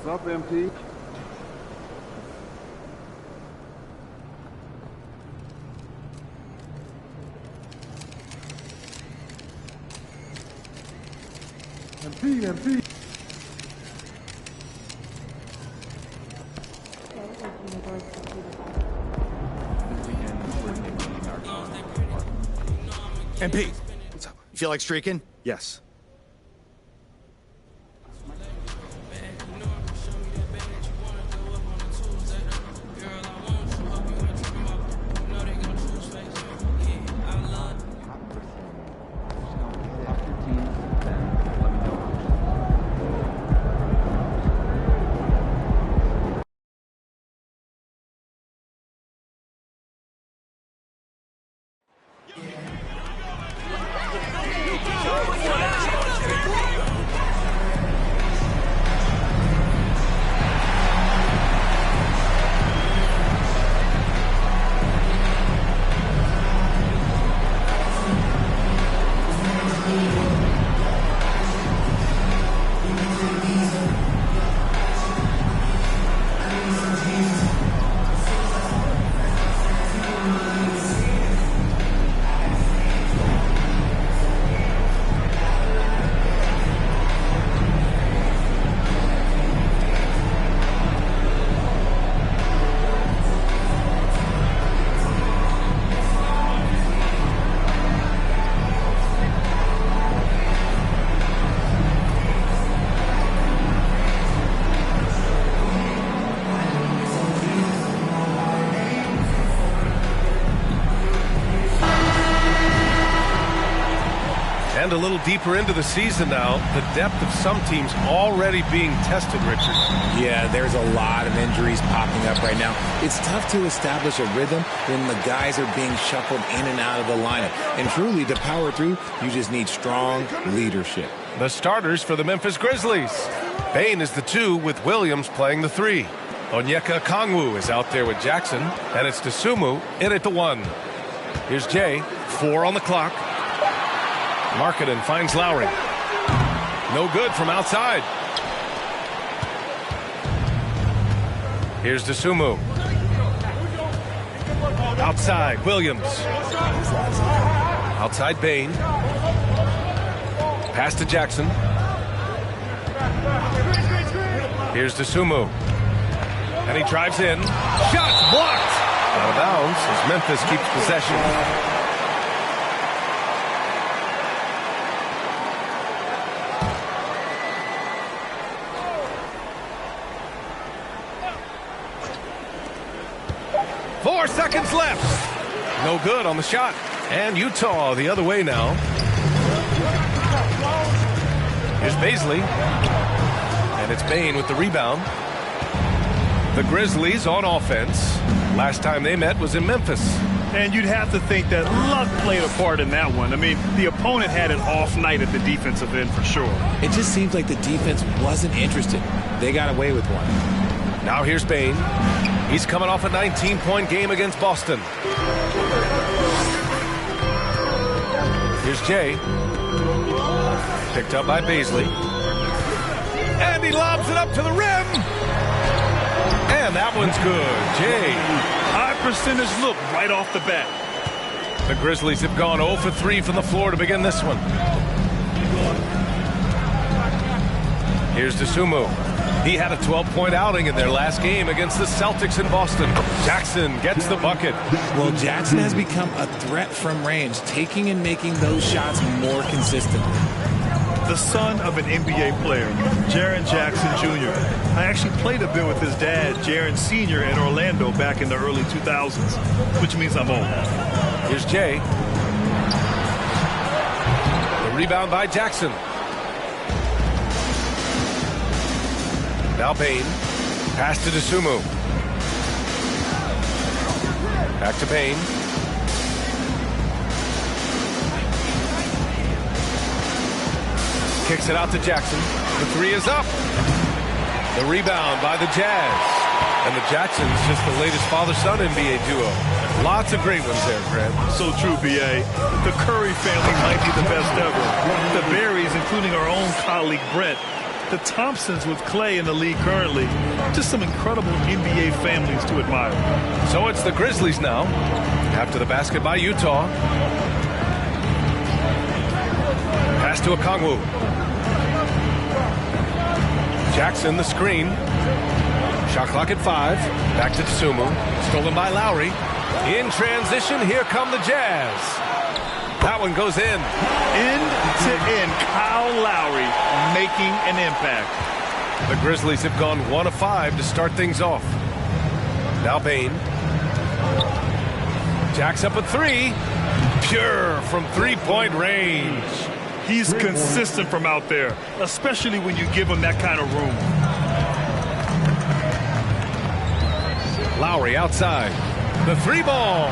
What's up, MP? MP. MP, what's up? You feel like streaking? Yes. And a little deeper into the season now, the depth of some teams already being tested, Richard. Yeah, there's a lot of injuries popping up right now. It's tough to establish a rhythm when the guys are being shuffled in and out of the lineup. And truly, to power through, you just need strong leadership. The starters for the Memphis Grizzlies. Bain is the 2 with Williams playing the 3. Onyeka Okongwu is out there with Jackson, and it's Dosunmu in at the 1. Here's Jay, 4 on the clock. Markkanen finds Lowry. No good from outside. Here's Dosunmu. Outside, Williams. Outside, Bain. Pass to Jackson. Here's Dosunmu. And he drives in. Shot blocked. Out of bounds as Memphis keeps possession. Seconds left. No good on the shot. And Utah the other way now. Here's Baisley. And it's Bain with the rebound. The Grizzlies on offense. Last time they met was in Memphis. And you'd have to think that luck played a part in that one. I mean, the opponent had an off night at the defensive end for sure. It just seems like the defense wasn't interested. They got away with one. Now here's Bain. He's coming off a 19-point game against Boston. Here's Jay. Picked up by Baisley. And he lobs it up to the rim. And that one's good. Jay. High percentage look right off the bat. The Grizzlies have gone 0 for 3 from the floor to begin this one. Here's Dosunmu. He had a 12-point outing in their last game against the Celtics in Boston. Jackson gets the bucket. Well, Jackson has become a threat from range, taking and making those shots more consistently. The son of an NBA player, Jaren Jackson Jr. I actually played a bit with his dad, Jaren Sr. in Orlando back in the early 2000s, which means I'm old. Here's Jay. The rebound by Jackson. Now Bain. Pass to Dosunmu. Back to Bain. Kicks it out to Jackson. The 3 is up. The rebound by the Jazz. And the Jacksons just the latest father-son NBA duo. Lots of great ones there, Grant. So true, B.A. The Curry family might be the best ever. The Berries, including our own colleague Brett, The Thompsons with Clay in the league currently. Just some incredible NBA families to admire. So it's the Grizzlies now. After the basket by Utah. Pass to Okongwu. Jackson the screen. Shot clock at 5. Back to Dosunmu. Stolen by Lowry. In transition, here come the Jazz. That one goes in. End to end, Kyle Lowry making an impact. The Grizzlies have gone 1 of 5 to start things off. Now Bane. Jacks up at 3. Pure from three-point range. He's consistent from out there, especially when you give him that kind of room. Lowry outside. The 3-ball.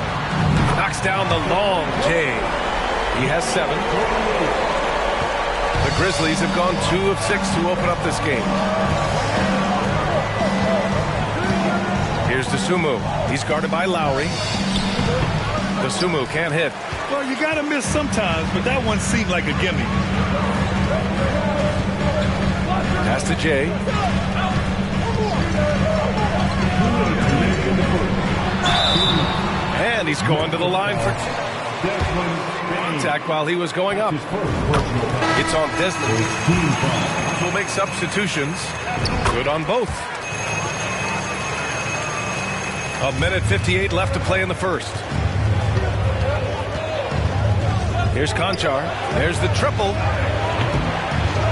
Knocks down the long J. He has 7. The Grizzlies have gone 2 of 6 to open up this game. Here's Dosunmu. He's guarded by Lowry. Dosunmu can't hit. Well, you got to miss sometimes, but that one seemed like a gimme. Pass to Jay. And he's going to the line for contact while he was going up. It's on Desmond. Will make substitutions. Good on both. 1:58 left to play in the first. Here's Conchar. There's the triple.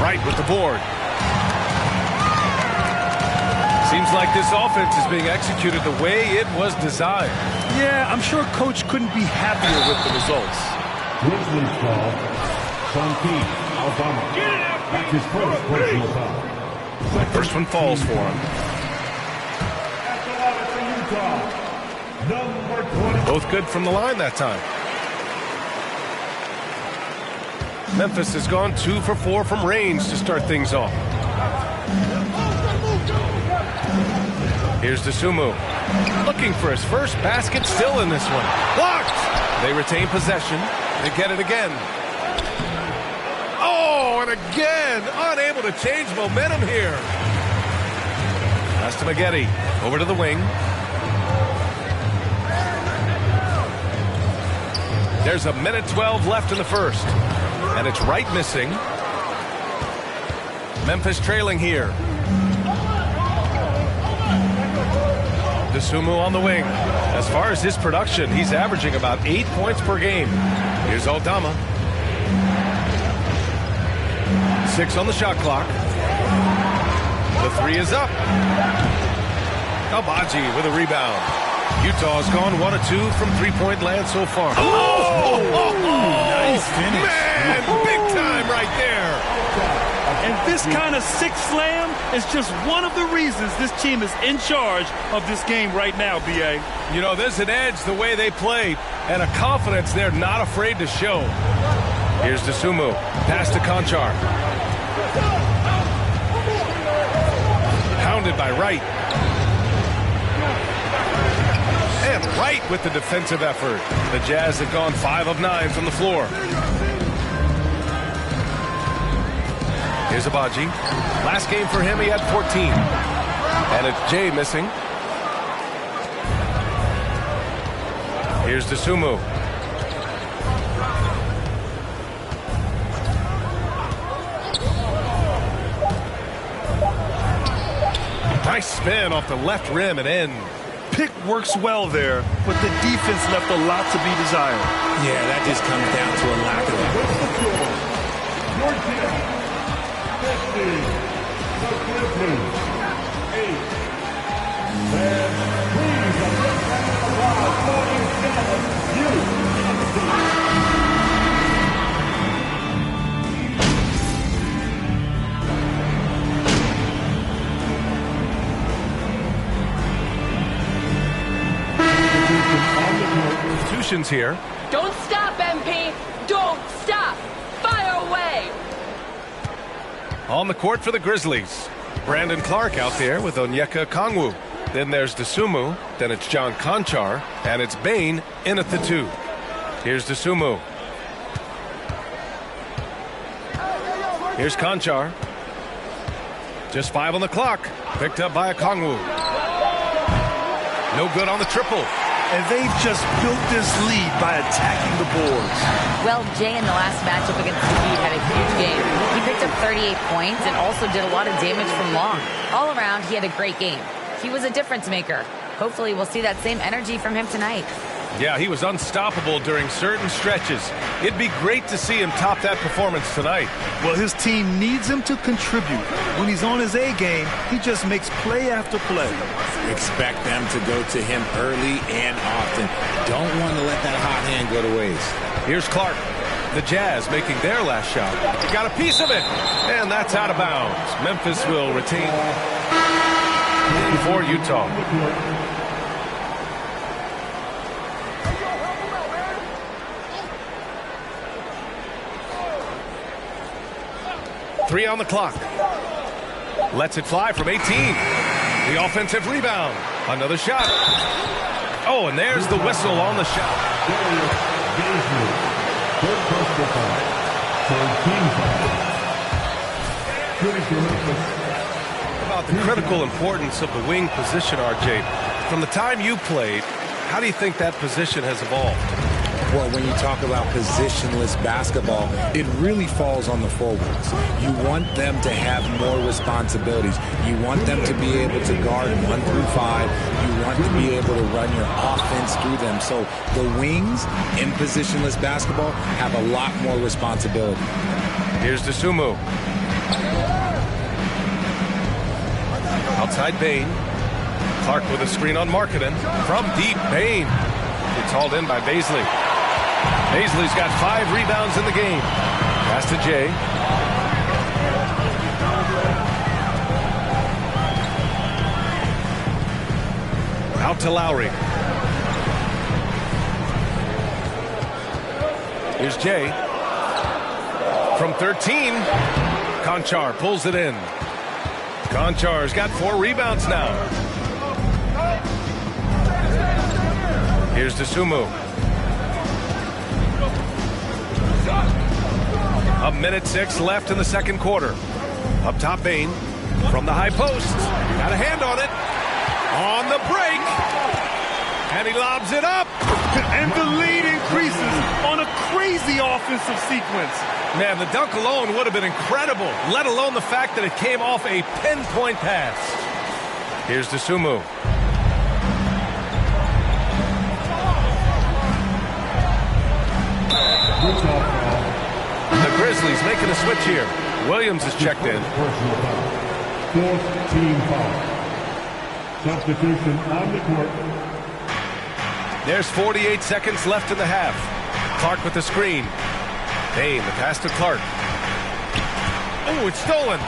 Right with the board. Seems like this offense is being executed the way it was designed. Yeah, I'm sure Coach couldn't be happier with the results. Grizzlies ball. Santi Alabama. That's his first personal foul. First one falls for him. Both good from the line that time. Memphis has gone 2 for 4 from range to start things off. Here's Dosunmu. Looking for his first basket, still in this one. Blocked! They retain possession. They get it again. Oh, and again! Unable to change momentum here. Pass to Maggette. Over to the wing. There's 1:12 left in the first. And it's Wright missing. Memphis trailing here. Dosunmu on the wing. As far as his production, he's averaging about 8 points per game. Here's Aldama. 6 on the shot clock. The 3 is up. Albaji with a rebound. Utah's gone 1 of 2 from three-point land so far. Oh! Nice finish. Man, big time right there. And this kind of sick slam is just one of the reasons this team is in charge of this game right now, B.A. You know, there's an edge the way they play and a confidence they're not afraid to show. Here's Dosunmu. Pass to Conchar. Pounded by Wright. And Wright with the defensive effort. The Jazz have gone 5 of 9 from the floor. Here's Abaji. Last game for him, he had 14. And it's Jay missing. Here's Dosunmu. Nice spin off the left rim and in. Pick works well there, but the defense left a lot to be desired. Yeah, that just comes down to a lack of Substitutions here. Don't stop, MP. Don't stop. Fire away. On the court for the Grizzlies. Brandon Clark out there with Onyeka Okongwu. Then there's Dosunmu. Then it's John Conchar. And it's Bane in at the 2. Here's Dosunmu. Here's Conchar. Just 5 on the clock. Picked up by Kongwu. No good on the triple. And they've just built this lead by attacking the boards. Well, Jay in the last matchup against the Heat had a huge game. He picked up 38 points and also did a lot of damage from long. All around, he had a great game. He was a difference maker. Hopefully, we'll see that same energy from him tonight. Yeah, he was unstoppable during certain stretches. It'd be great to see him top that performance tonight. Well, his team needs him to contribute. When he's on his A game, he just makes play after play. Expect them to go to him early and often. Don't want to let that hot hand go to waste. Here's Clark. The Jazz making their last shot. Got a piece of it, and that's out of bounds. Memphis will retain for Utah. Three on the clock. Lets it fly from 18. The offensive rebound. Another shot. Oh, and there's the whistle on the shot. About the critical importance of the wing position, RJ. From the time you played, how do you think that position has evolved? Well, when you talk about positionless basketball, it really falls on the forwards. You want them to have more responsibilities. You want them to be able to guard 1 through 5. You want to be able to run your offense through them. So the wings in positionless basketball have a lot more responsibility. Here's Dosunmu. Outside Bane. Clark with a screen on Markkanen. From deep, Bane. It's hauled in by Bazley. Bazley's got 5 rebounds in the game. Pass to Jay. Out to Lowry. Here's Jay. From 13, Konchar pulls it in. Konchar's got 4 rebounds now. Here's Dosunmu. 1:06 left in the second quarter. Up top, Bane from the high post. Got a hand on it. On the break. And he lobs it up. And the lead increases on a crazy offensive sequence. Man, the dunk alone would have been incredible, let alone the fact that it came off a pinpoint pass. Here's Dosunmu. The Grizzlies making a switch here. Williams is checked in. Personal foul. 4th team foul. Substitution on the court. There's 48 seconds left in the half. Clark with the screen. Bane, the pass to Clark. Oh, it's stolen.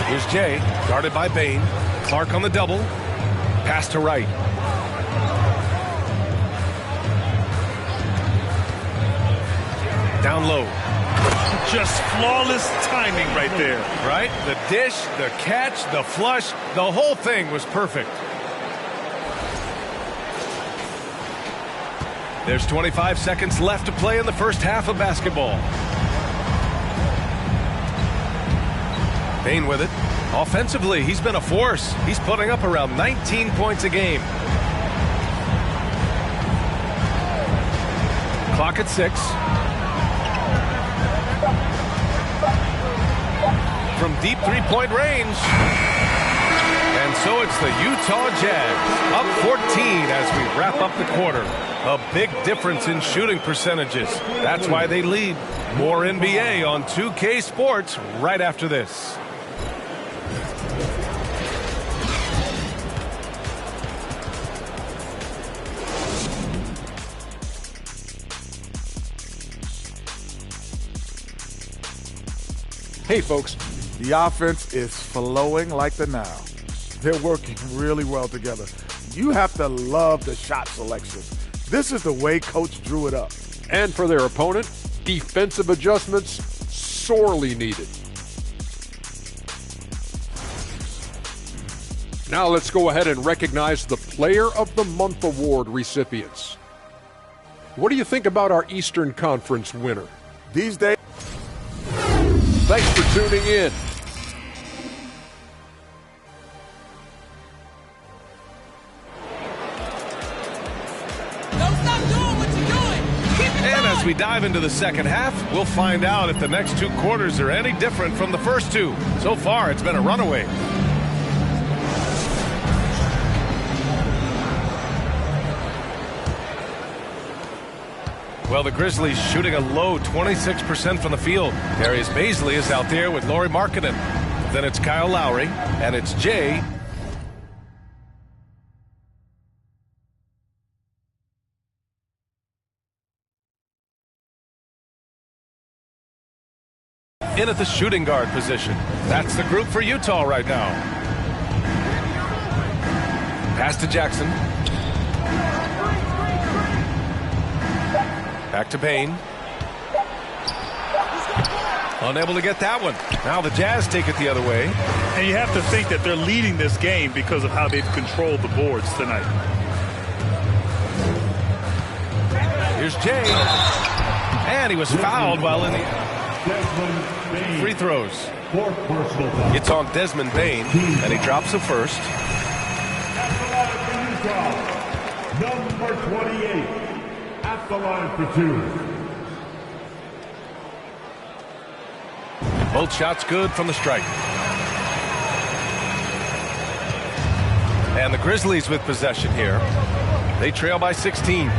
Here's Jay, guarded by Bane. Clark on the double. Pass to Wright. Down low. Just flawless timing right there. Right? The dish, the catch, the flush, the whole thing was perfect. There's 25 seconds left to play in the first half of basketball. Bane with it. Offensively, he's been a force. He's putting up around 19 points a game. Clock at 6. From deep three-point range. And so it's the Utah Jazz up 14 as we wrap up the quarter. A big difference in shooting percentages. That's why they lead. More NBA on 2K Sports right after this. Hey folks, the offense is flowing like the Nile. They're working really well together. You have to love the shot selection. This is the way Coach drew it up. And for their opponent, defensive adjustments sorely needed. Now let's go ahead and recognize the Player of the Month Award recipients. What do you think about our Eastern Conference winner? These days, thank tuning in. And as we dive into the second half, we'll find out if the next two quarters are any different from the first two. So far, it's been a runaway. Well, the Grizzlies shooting a low 26% from the field. Darius Baisley is out there with Lauri Markkanen. Then it's Kyle Lowry, and it's Jay. In at the shooting guard position. That's the group for Utah right now. Pass to Jackson. Back to Payne. Unable to get that one. Now the Jazz take it the other way. And you have to think that they're leading this game because of how they've controlled the boards tonight. Here's Jay. And he was fouled while in the free throws. It's on Desmond Bane, and he drops the first. Number 28 at the line for two. Both shots good from the stripe. And the Grizzlies with possession here. They trail by 16.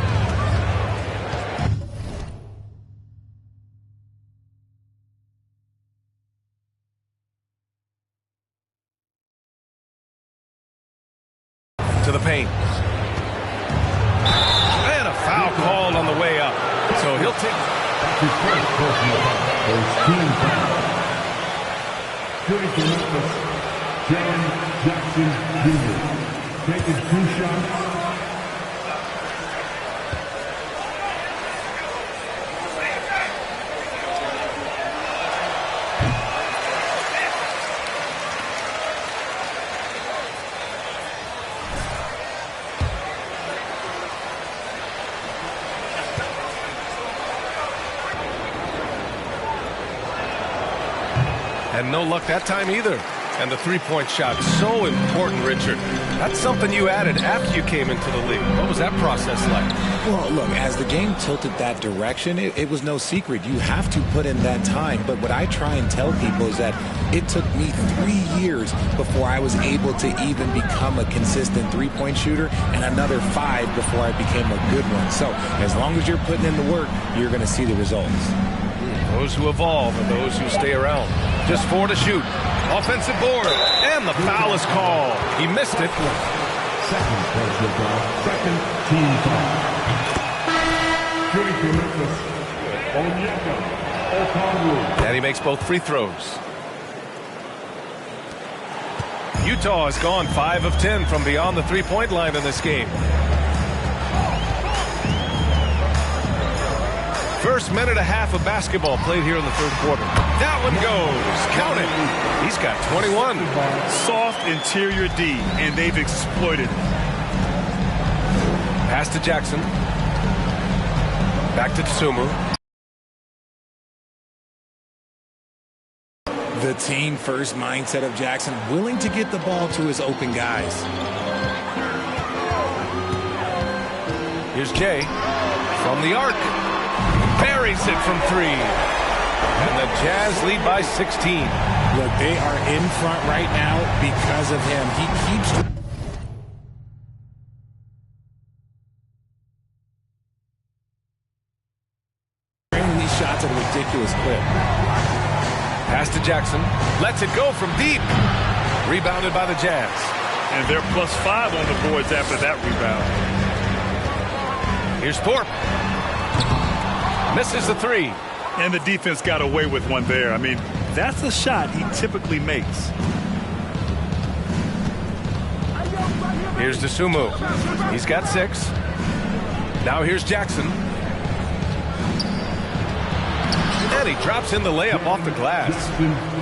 To the paint. And a foul called on the way up. So he'll take his first personal foul. Team foul. Shooting for Memphis, Jaren Jackson Jr. Taking two shots. And no luck that time either. And the three-point shot, so important, Richard. That's something you added after you came into the league. What was that process like? Well, look, as the game tilted that direction, it was no secret. You have to put in that time. But what I try and tell people is that it took me 3 years before I was able to even become a consistent three-point shooter, and another 5 before I became a good one. So as long as you're putting in the work, you're going to see the results. Those who evolve and those who stay around. Just 4 to shoot. Offensive board. And the foul is called. He missed it. Second personal foul. Second team foul. Shooting for Memphis, Onyeka. And he makes both free throws. Utah has gone 5 of 10 from beyond the three-point line in this game. First minute and a half of basketball played here in the third quarter. That one goes. Count it. He's got 21. Soft interior D, and they've exploited it. Pass to Jackson. Back to Tsumu. The team-first mindset of Jackson, willing to get the ball to his open guys. Here's Jay from the arc. Buries it from 3. And the Jazz lead by 16. Look, they are in front right now because of him. He keeps bringing these shots at a ridiculous clip. Pass to Jackson. Lets it go from deep. Rebounded by the Jazz. And they're +5 on the boards after that rebound. Here's Thorpe. Misses the 3. And the defense got away with one there. I mean, that's a shot he typically makes. Here's Tsumu. He's got 6. Now here's Jackson. And he drops in the layup off the glass.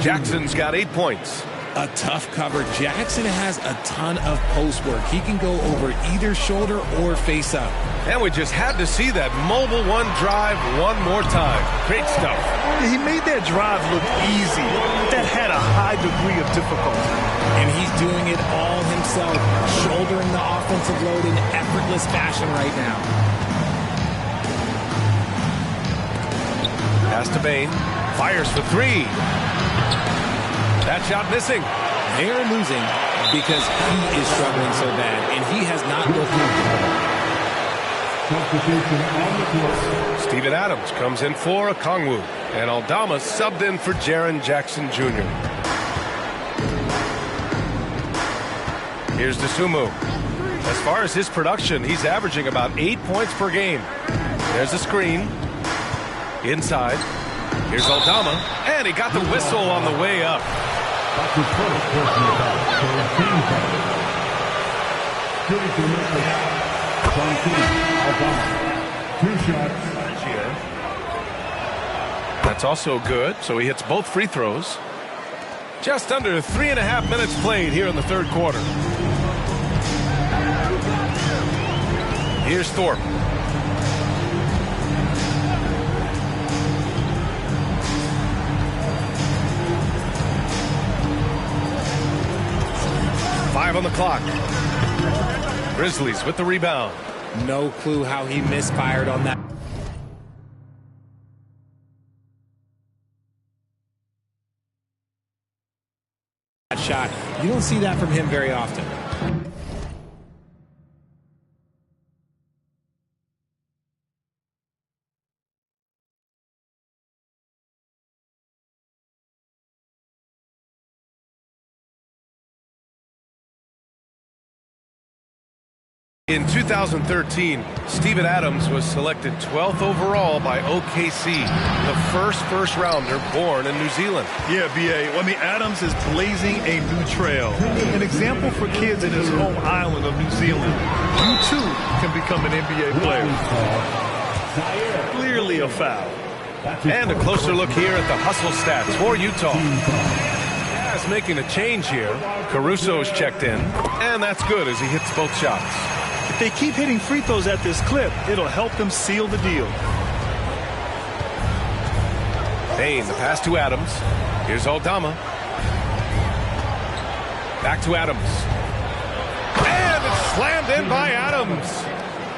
Jackson's got 8 points. A tough cover. Jackson has a ton of post work. He can go over either shoulder or face up. And we just had to see that mobile one drive one more time. Great stuff. He made that drive look easy, but that had a high degree of difficulty. And he's doing it all himself, shouldering the offensive load in effortless fashion right now. Pass to Bane. Fires for three. That shot missing. They are losing because he is struggling so bad, and he has not looked Substitution on the court. Steven Adams comes in for Okongwu, and Aldama subbed in for Jaren Jackson Jr. Here's Dosunmu. As far as his production, he's averaging about 8 points per game. There's a screen. Inside. Here's Aldama, and he got the whistle on the way up. That's his first personal foul. So team foul. Shooting for Memphis. From team, Aldama. 2 shots. That's also good, so he hits both free throws. Just under 3.5 minutes played here in the third quarter. Here's Thorpe. On the clock. Grizzlies with the rebound. No clue how he misfired on that shot. You don't see that from him very often. In 2013, Steven Adams was selected 12th overall by OKC, the first rounder born in New Zealand. Yeah, B.A. I mean, Adams is blazing a new trail. An example for kids in his home island of New Zealand. You, too, can become an NBA player. Clearly a foul. And a closer look here at the hustle stats for Utah. Jazz making a change here. Caruso's checked in, and that's good as he hits both shots. If they keep hitting free throws at this clip, it'll help them seal the deal. Bane, the pass to Adams. Here's Aldama. Back to Adams. And it's slammed in by Adams.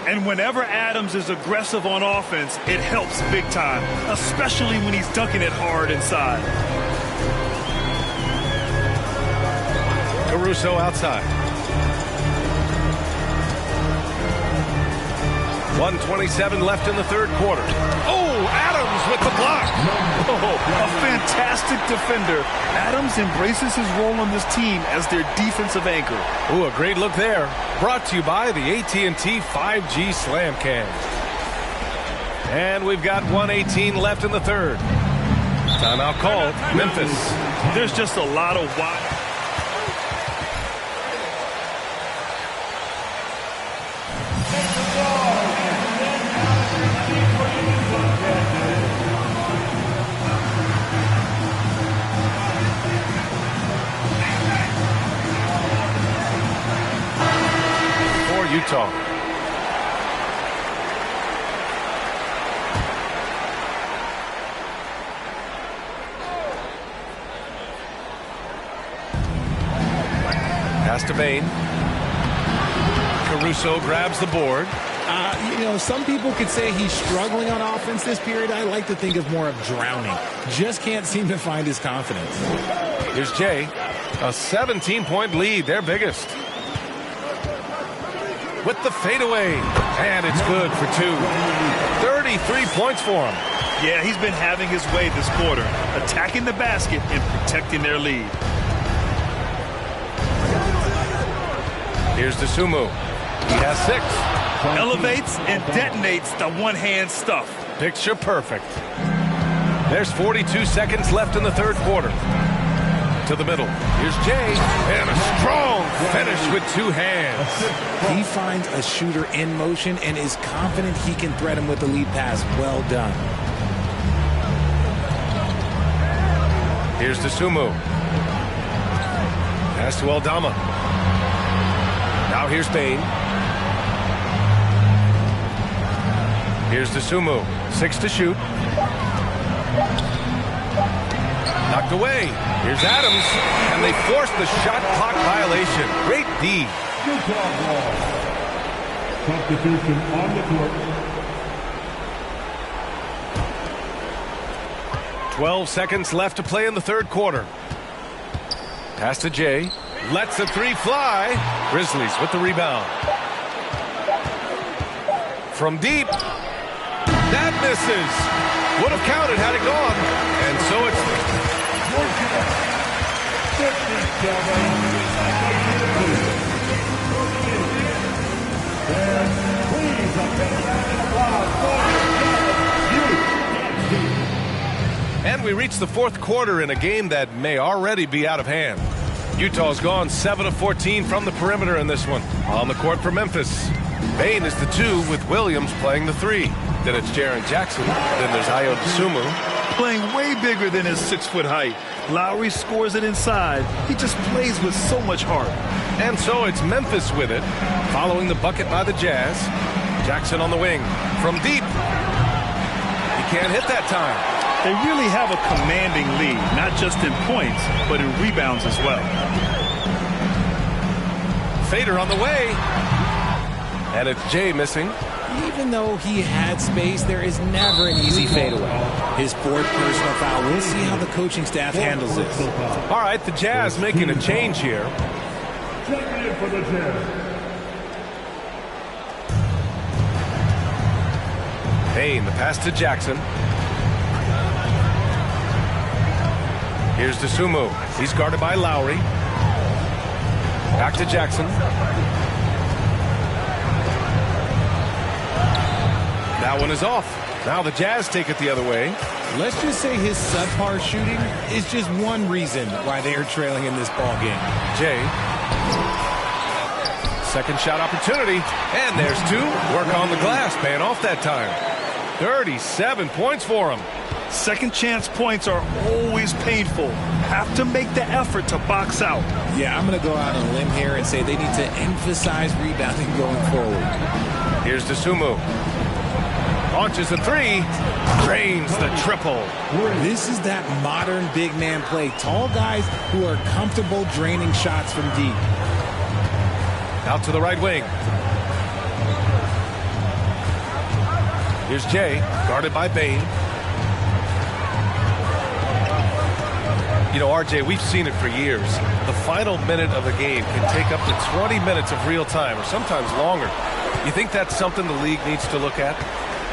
And whenever Adams is aggressive on offense, it helps big time, especially when he's dunking it hard inside. Caruso outside. 1:27 left in the third quarter. Oh, Adams with the block. Oh, a fantastic defender. Adams embraces his role on this team as their defensive anchor. Oh, a great look there. Brought to you by the AT&T 5G Slam Cam. And we've got 1:18 left in the third. Timeout called. Memphis. There's just a lot of wide. Utah. Pass to Bane. Caruso grabs the board. You know, some people could say he's struggling on offense this period. I like to think of more of drowning. Just can't seem to find his confidence. Here's Jay. A 17-point lead, their biggest. With the fadeaway, and it's good for 2. 33 points for him. Yeah, he's been having his way this quarter, attacking the basket and protecting their lead. Here's Dosunmu. He has 6. Elevates and detonates the one-hand stuff. Picture perfect. There's 42 seconds left in the third quarter. To the middle. Here's Jay. And a strong finish with 2 hands. He finds a shooter in motion and is confident he can thread him with the lead pass. Well done. Here's Dosunmu. Pass to Aldama. Now here's Bain. Here's Dosunmu. 6 to shoot. Knocked away. Here's Adams. And they force the shot clock violation. Great D. Utah ball. Substitution on the court. 12 seconds left to play in the third quarter. Pass to Jay. Lets a three fly. Grizzlies with the rebound. From deep. That misses. Would have counted had it gone. And so it's... And we reach the fourth quarter in a game that may already be out of hand. Utah's gone 7 of 14 from the perimeter in this one. On the court for Memphis. Bain is the 2 with Williams playing the 3. Then it's Jaren Jackson. Then there's Ayo Dosunmu. Playing way bigger than his 6-foot height. Lowry scores it inside. He just plays with so much heart. And so it's Memphis with it, following the bucket by the Jazz. Jackson on the wing. From deep. He can't hit that time. They really have a commanding lead, not just in points, but in rebounds as well. Fader on the way. And it's Jay missing. Even though he had space, there is never an easy fadeaway. His 4th personal foul. We'll see how the coaching staff handles this. All right, the Jazz making a change here. Checking in for the Jazz. Bain, the pass to Jackson. Here's Dosunmu. He's guarded by Lowry. Back to Jackson. That one is off. Now the Jazz take it the other way. Let's just say his subpar shooting is just one reason why they are trailing in this ball game. Jay. Second shot opportunity. And there's 2. Work on the glass, paying off that time. 37 points for him. Second chance points are always painful. Have to make the effort to box out. Yeah, I'm going to go out on a limb here and say they need to emphasize rebounding going forward. Here's Dosunmu. Launches a 3. Drains the triple. This is that modern big man play. Tall guys who are comfortable draining shots from deep. Out to the right wing. Here's Jay, guarded by Bain. You know, RJ, we've seen it for years. The final minute of a game can take up to 20 minutes of real time, or sometimes longer. You think that's something the league needs to look at?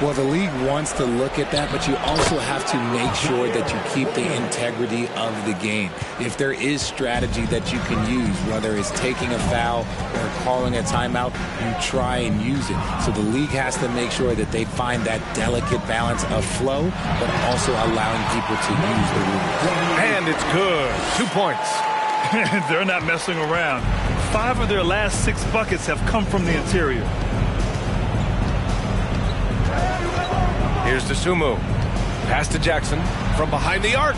Well, the league wants to look at that, but you also have to make sure that you keep the integrity of the game. If there is strategy that you can use, whether it's taking a foul or calling a timeout, you try and use it. So the league has to make sure that they find that delicate balance of flow, but also allowing people to use the rules. And it's good. 2 points. They're not messing around. 5 of their last 6 buckets have come from the interior. Here's Dosunmu. Pass to Jackson from behind the arc.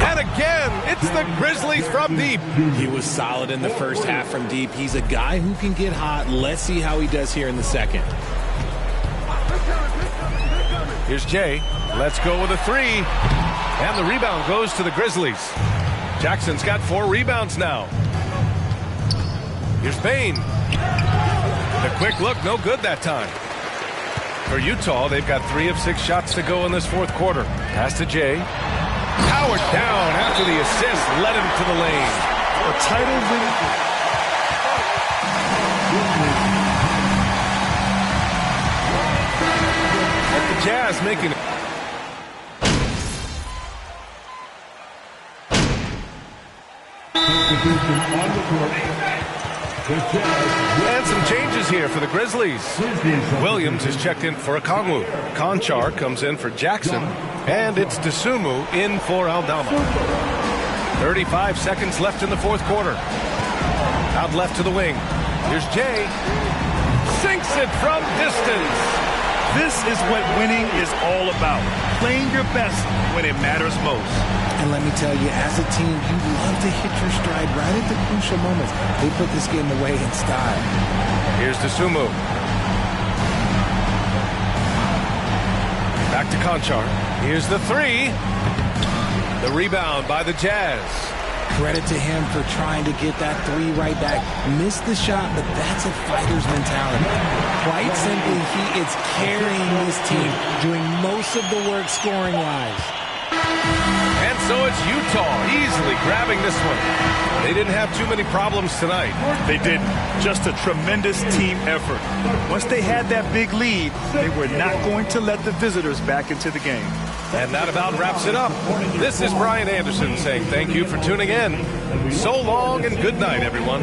And again, it's the Grizzlies from deep. He was solid in the first half from deep. He's a guy who can get hot. Let's see how he does here in the second. Here's Jay. Let's go with a 3. And the rebound goes to the Grizzlies. Jackson's got 4 rebounds now. Here's Bain. The quick look, no good that time. For Utah, they've got 3 of 6 shots to go in this fourth quarter. Pass to Jay. Powered down after the assist, led him to the lane. A title win. The Jazz making it. And some changes here for the Grizzlies. Williams is checked in for Okongwu. Conchar comes in for Jackson. And it's Dosunmu in for Aldama. 35 seconds left in the fourth quarter. Out left to the wing. Here's Jay. Sinks it from distance. This is what winning is all about. Playing your best when it matters most. And let me tell you, as a team, you love to hit your stride right at the crucial moments. They put this game away in style. Here's Dosunmu. Back to Conchar. Here's the three. The rebound by the Jazz. Credit to him for trying to get that three right back. Missed the shot, but that's a fighter's mentality. Quite simply, he is carrying this team, doing most of the work scoring-wise. And so it's Utah easily grabbing this one. They didn't have too many problems tonight. They didn't. Just a tremendous team effort. Once they had that big lead, they were not going to let the visitors back into the game. And that about wraps it up. This is Brian Anderson saying thank you for tuning in. So long and good night, everyone.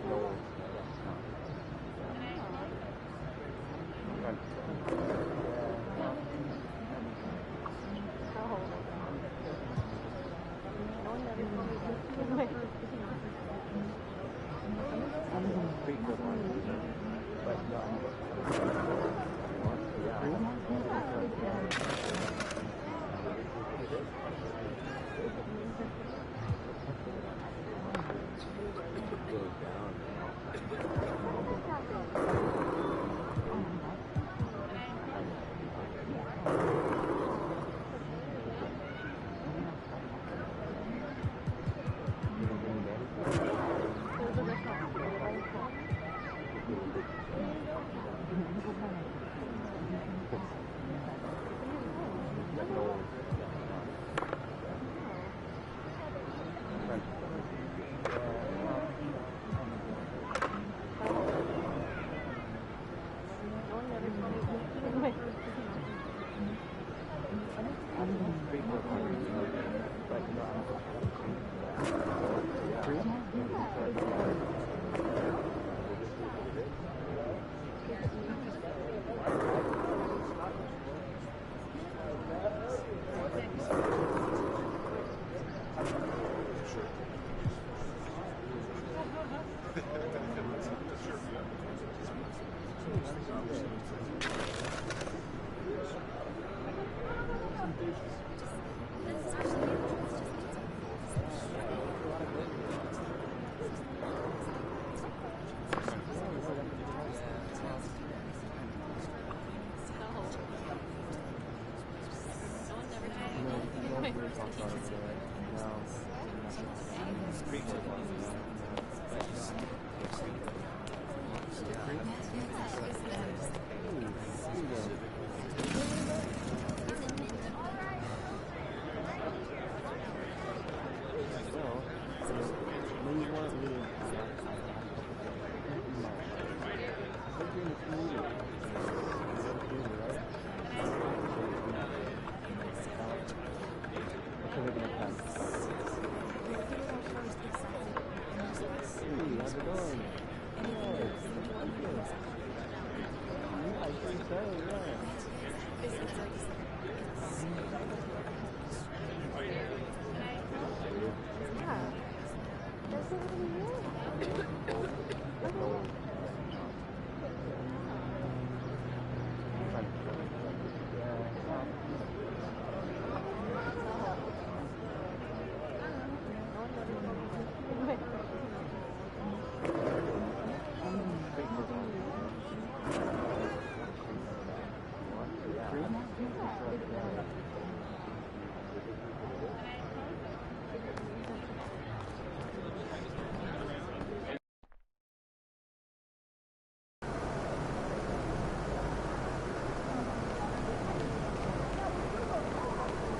No.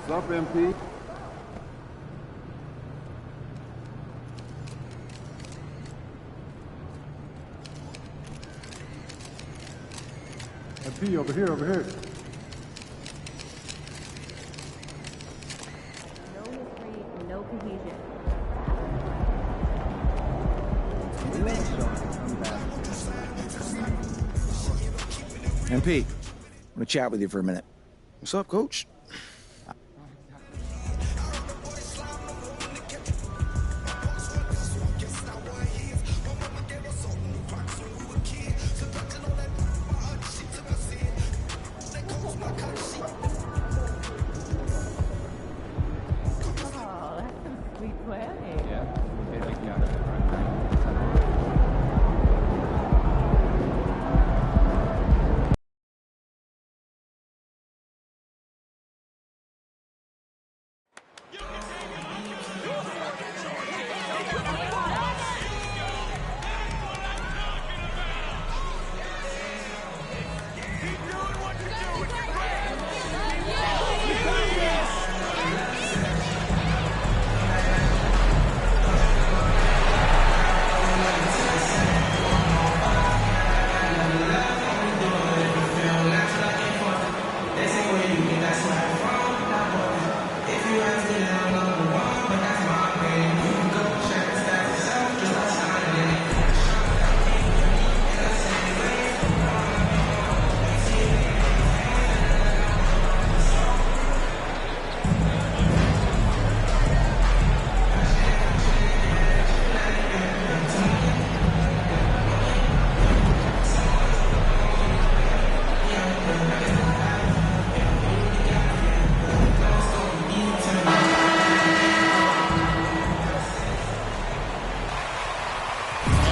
What's up, MP? MP, over here, over here. No history, no cohesion. MP, I want to chat with you for a minute. What's up, Coach?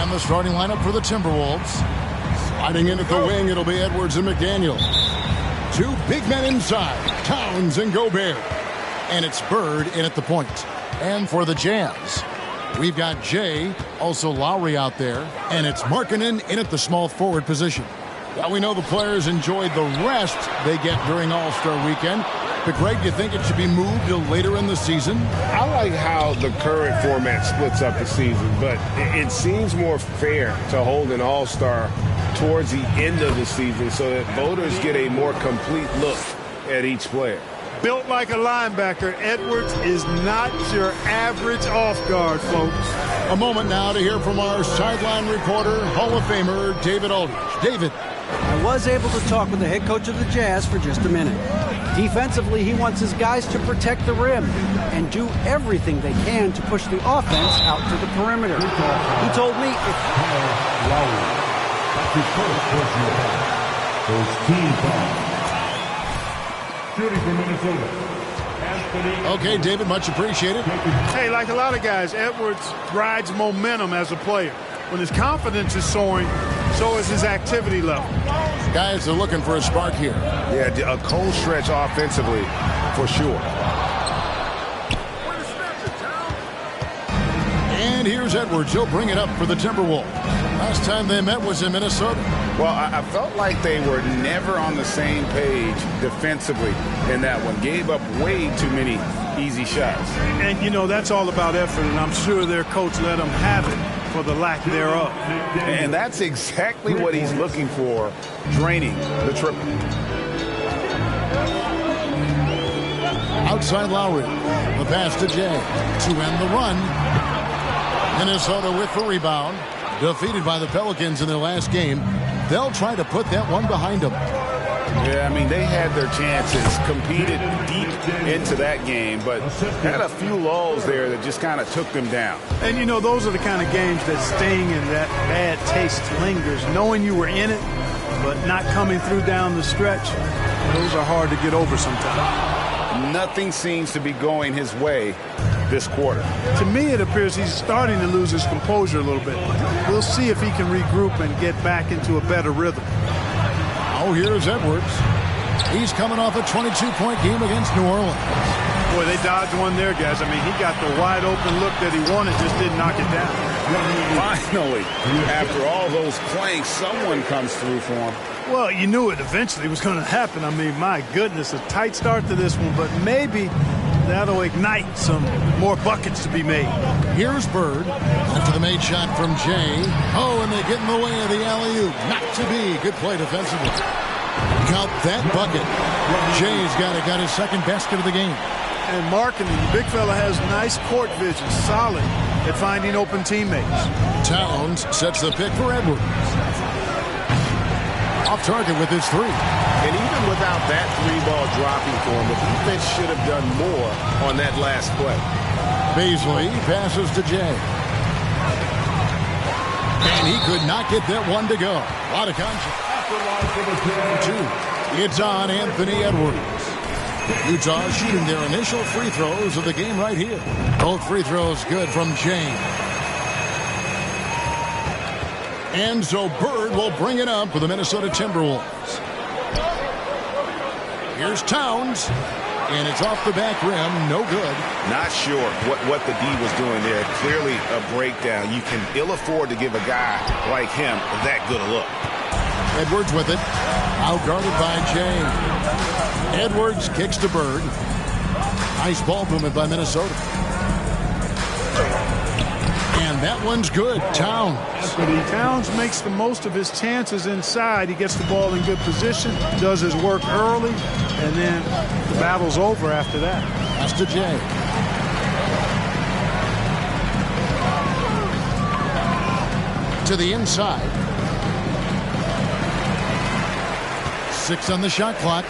The starting lineup for the Timberwolves. Sliding in at the wing, it'll be Edwards and McDaniel. Two big men inside, Towns and Gobert. And it's Bird in at the point. And for the Jazz, we've got Jay, also Lowry out there, and it's Markkanen in at the small forward position. Well, we know the players enjoyed the rest they get during All-Star Weekend. But, Greg, do you think it should be moved till later in the season? I like how the current format splits up the season, but it seems more fair to hold an All-Star towards the end of the season so that voters get a more complete look at each player. Built like a linebacker, Edwards is not your average off-guard, folks. A moment now to hear from our sideline reporter, Hall of Famer David Aldridge. David. I was able to talk with the head coach of the Jazz for just a minute. Defensively, he wants his guys to protect the rim and do everything they can to push the offense out to the perimeter. He told me if... That's his first personal foul. Those team fouls. Shooting for Minnesota. Okay, David, much appreciated. Hey, like a lot of guys, Edwards rides momentum as a player. When his confidence is soaring, so is his activity level. Guys are looking for a spark here. Yeah, a cold stretch offensively, for sure. And here's Edwards. He'll bring it up for the Timberwolves. Last time they met was in Minnesota. Well, I felt like they were never on the same page defensively in that one. Gave up way too many easy shots. And, you know, that's all about effort, and I'm sure their coach let them have it for the lack thereof. And that's exactly what he's looking for, draining the triple. Outside Lowry. The pass to Jay to end the run. Minnesota with the rebound. Defeated by the Pelicans in their last game. They'll try to put that one behind them. Yeah, I mean, they had their chances, competed deep into that game, but had a few lulls there that just kind of took them down. And, you know, those are the kind of games that sting and that bad taste lingers. Knowing you were in it, but not coming through down the stretch, those are hard to get over sometimes. Nothing seems to be going his way this quarter. To me, it appears he's starting to lose his composure a little bit. We'll see if he can regroup and get back into a better rhythm. Oh, here's Edwards. He's coming off a 22-point game against New Orleans. Boy, they dodged one there, guys. I mean, he got the wide-open look that he wanted, just didn't knock it down. Finally, after all those planks, someone comes through for him. Well, you knew it eventually was going to happen. I mean, my goodness, a tight start to this one, but maybe that'll ignite some more buckets to be made. Here's Bird after the made shot from Jay. Oh, and they get in the way of the alley-oop. Not to be. Good play defensively. Count that bucket. Jay's got his second basket of the game. And marking, the big fella has nice court vision, solid at finding open teammates. Towns sets the pick for Edwards. Off target with his three. And even without that three-ball dropping for him, the defense should have done more on that last play. Beasley passes to Jay. And he could not get that one to go. A lot of contact. It's on Anthony Edwards. Utah shooting their initial free throws of the game right here. Both free throws good from James. And so Bird will bring it up for the Minnesota Timberwolves. Here's Towns. And it's off the back rim. No good. Not sure what the D was doing there. Clearly a breakdown. You can ill afford to give a guy like him that good a look. Edwards with it. Outguarded by Jay. Edwards kicks to Bird. Nice ball movement by Minnesota. And that one's good. Towns. Towns makes the most of his chances inside. He gets the ball in good position, does his work early, and then the battle's over after that. That's to Jay. To the inside. 6 on the shot clock.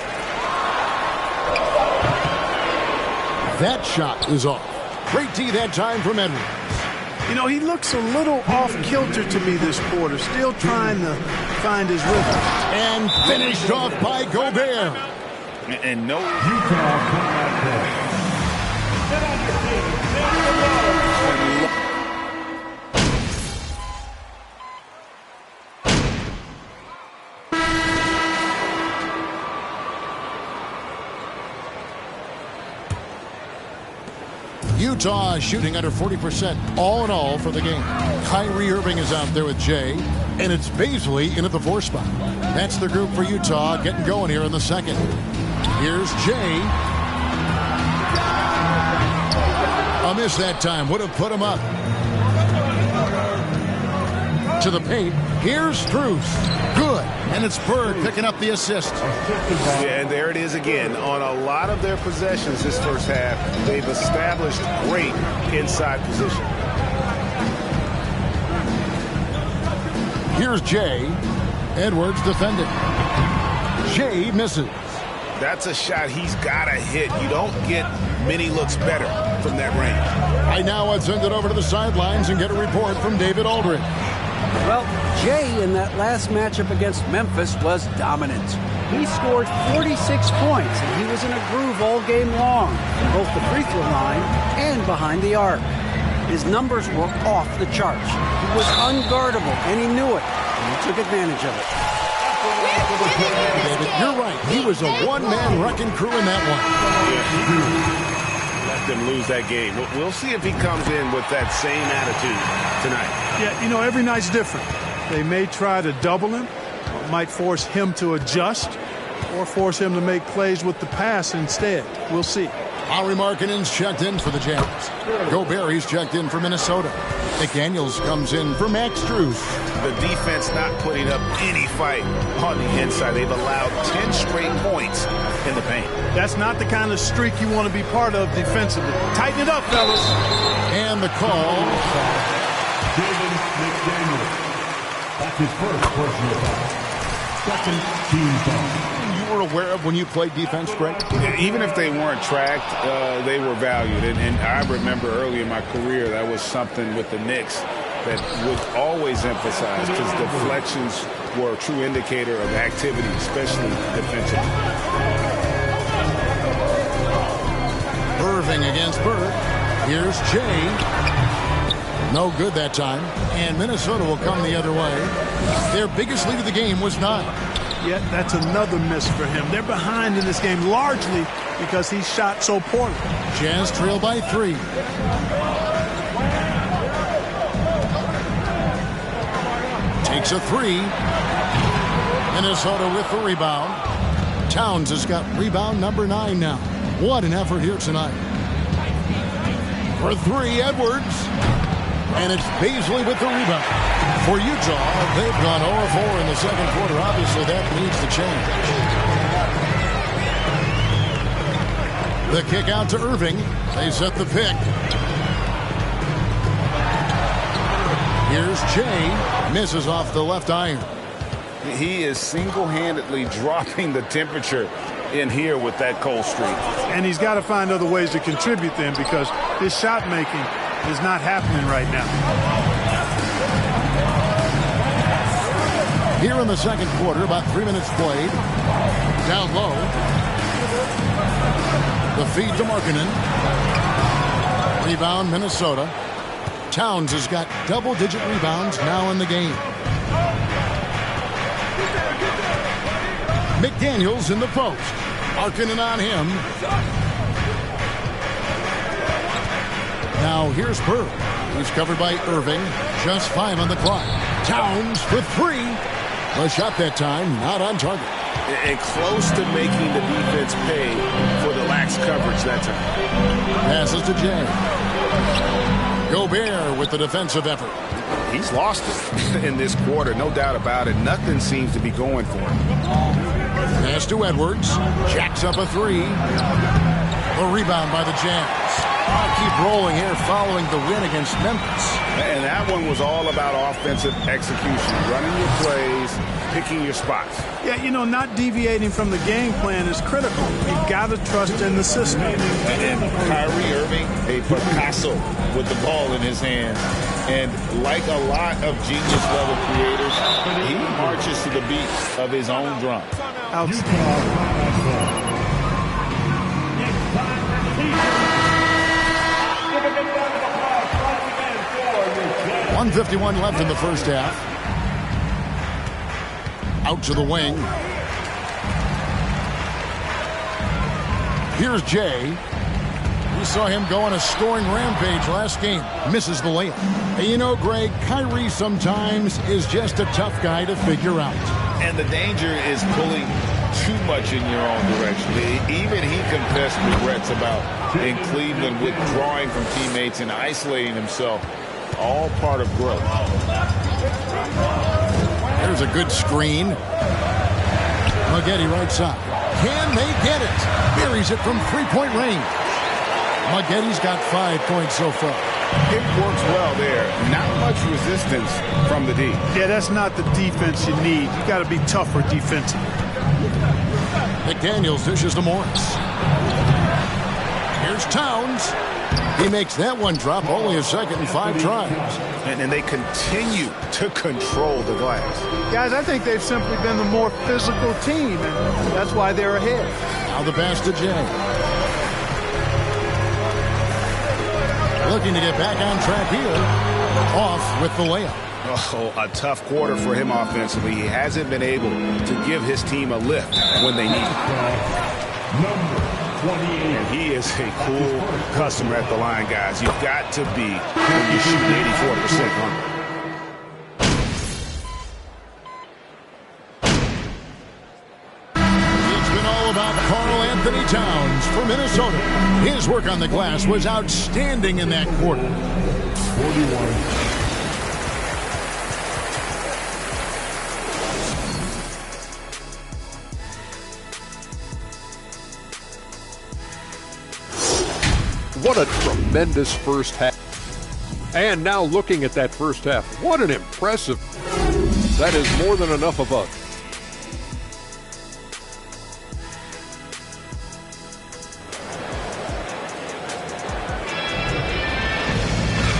That shot is off. Great D that time from Edwards. You know, he looks a little off-kilter to me this quarter, still trying to find his rhythm. And finished off by Gobert. And no Utah comeback. Utah shooting under 40% all in all for the game. Kyrie Irving is out there with Jay, and it's Beasley in at the 4 spot. That's the group for Utah getting going here in the second. Here's Jay. A miss that time. Would have put him up. To the paint. Here's Strus. Good. And it's Bird picking up the assist. Yeah, and there it is again. On a lot of their possessions this first half, they've established great inside position. Here's Jay. Edwards defending. Jay misses. That's a shot he's got to hit. You don't get many looks better from that range. Right now, I'd send it over to the sidelines and get a report from David Aldridge. Well, Jay in that last matchup against Memphis was dominant. He scored 46 points, and he was in a groove all game long, both the free throw line and behind the arc. His numbers were off the charts. He was unguardable, and he knew it, and he took advantage of it. David, you're right. He was a one-man wrecking crew in that one. them lose that game. We'll see if he comes in with that same attitude tonight. Yeah, you know, every night's different. They may try to double him, or might force him to adjust, or force him to make plays with the pass instead. We'll see. Lauri Markkanen's checked in for the Jazz. Gobert, he's checked in for Minnesota. McDaniels comes in for Max Strus. The defense not putting up any fight on the inside. They've allowed 10 straight points in the paint. That's not the kind of streak you want to be part of defensively. Tighten it up, fellas. And the call. David McDaniel. That's his first personal foul. Second team foul. You were aware of when you played defense, Greg? Even if they weren't tracked, they were valued. And I remember early in my career, that was something with the Knicks that would always emphasize, because deflections were a true indicator of activity, especially defensively. Irving against Bird. Here's Jay. No good that time. And Minnesota will come the other way. Their biggest lead of the game was 9. Yet that's another miss for him. They're behind in this game largely because he shot so poorly. Jazz trail by 3. Takes a 3. Minnesota with the rebound. Towns has got rebound number 9 now. What an effort here tonight. For 3, Edwards. And it's Beasley with the rebound. For Utah, they've gone 0-4 in the second quarter. Obviously, that needs to change. The kick out to Irving. They set the pick. Here's Jay. Misses off the left iron. He is single-handedly dropping the temperature in here with that cold streak. And he's got to find other ways to contribute then, because his shot making is not happening right now. Here in the second quarter, about 3 minutes played. Down low. The feed to Markkanen. Rebound, Minnesota. Towns has got double-digit rebounds now in the game. McDaniels in the post. Markkanen on him. Now here's Bird. He's covered by Irving. Just 5 on the clock. Towns for 3. The shot that time, not on target. And close to making the defense pay for the lax coverage that time. Passes to Jay. Gobert with the defensive effort. He's lost it in this quarter, no doubt about it. Nothing seems to be going for him. Pass to Edwards. Jacks up a 3. A rebound by the Jazz. Keep rolling here following the win against Memphis. And that one was all about offensive execution. Running your plays, picking your spots. Yeah, you know, not deviating from the game plan is critical. You've got to trust in the system. And Kyrie Irving, a Picasso with the ball in his hand. And like a lot of genius-level creators, he marches to the beat of his own drum. Outstanding. 1:51 left in the first half. Out to the wing. Here's Jay. We saw him go on a scoring rampage last game. Misses the layup. And you know, Greg, Kyrie sometimes is just a tough guy to figure out. And the danger is pulling too much in your own direction. Even he confessed regrets about in Cleveland withdrawing from teammates and isolating himself. All part of growth. There's a good screen. Maggette right side. Can they get it? Buries it from 3-point range. Maggette's got 5 points so far. It works well there. Not much resistance from the D. Yeah, that's not the defense you need. You got to be tougher defensively. McDaniels dishes to Morris. Here's Towns. He makes that one drop, only a second and 5 tries. And they continue to control the glass. Guys, I think they've simply been the more physical team, and that's why they're ahead. Now the pass to Jay. Looking to get back on track here. Off with the layup. Oh, a tough quarter for him offensively. He hasn't been able to give his team a lift when they need it. Number 3. And he is a cool customer at the line, guys. You've got to be when you shoot 84% on it. Anthony Towns for Minnesota. His work on the glass was outstanding in that quarter. 41. What a tremendous first half. And now looking at that first half, what an impressive. That is more than enough of us.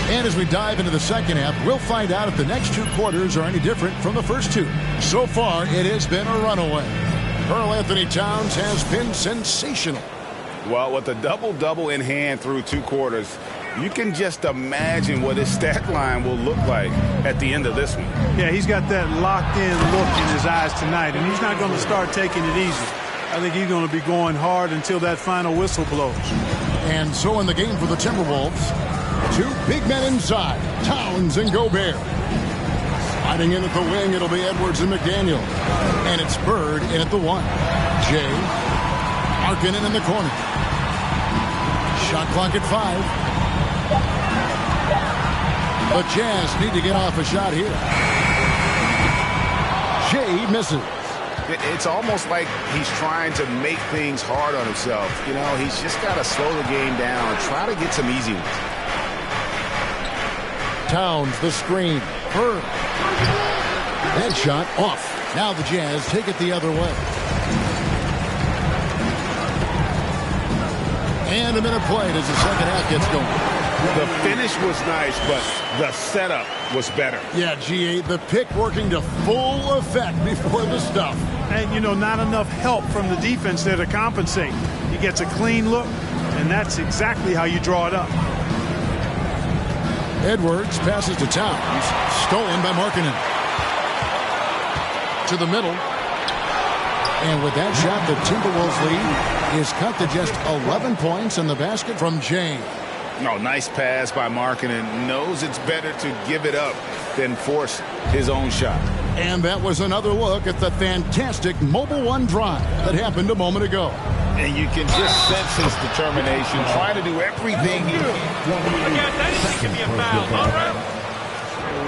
And as we dive into the second half, we'll find out if the next two quarters are any different from the first two. So far, it has been a runaway. Karl Anthony Towns has been sensational. Well, with a double-double in hand through two quarters, you can just imagine what his stat line will look like at the end of this one. Yeah, he's got that locked-in look in his eyes tonight, and he's not going to start taking it easy. I think he's going to be going hard until that final whistle blows. And so in the game for the Timberwolves, two big men inside, Towns and Gobert. Sliding in at the wing, it'll be Edwards and McDaniel. And it's Bird in at the one. Jay, Markkanen in the corner. Shot clock at 5. The Jazz need to get off a shot here. Jay misses. It's almost like he's trying to make things hard on himself. You know, he's just got to slow the game down and try to get some easy ones. Towns, the screen. Bird. That shot off. Now the Jazz take it the other way. And a minute played as the second half gets going. The finish was nice, but the setup was better. Yeah, GA, the pick working to full effect before the stuff. And, you know, not enough help from the defense there to compensate. He gets a clean look, and that's exactly how you draw it up. Edwards passes to Towns. Stolen by Markkanen. To the middle. And with that shot, the Timberwolves lead is cut to just 11 points in the basket from Jay. No, nice pass by Markkanen. Knows it's better to give it up than force his own shot. And that was another look at the fantastic Mobile One drive that happened a moment ago. And you can just sense his determination, trying to do everything he can.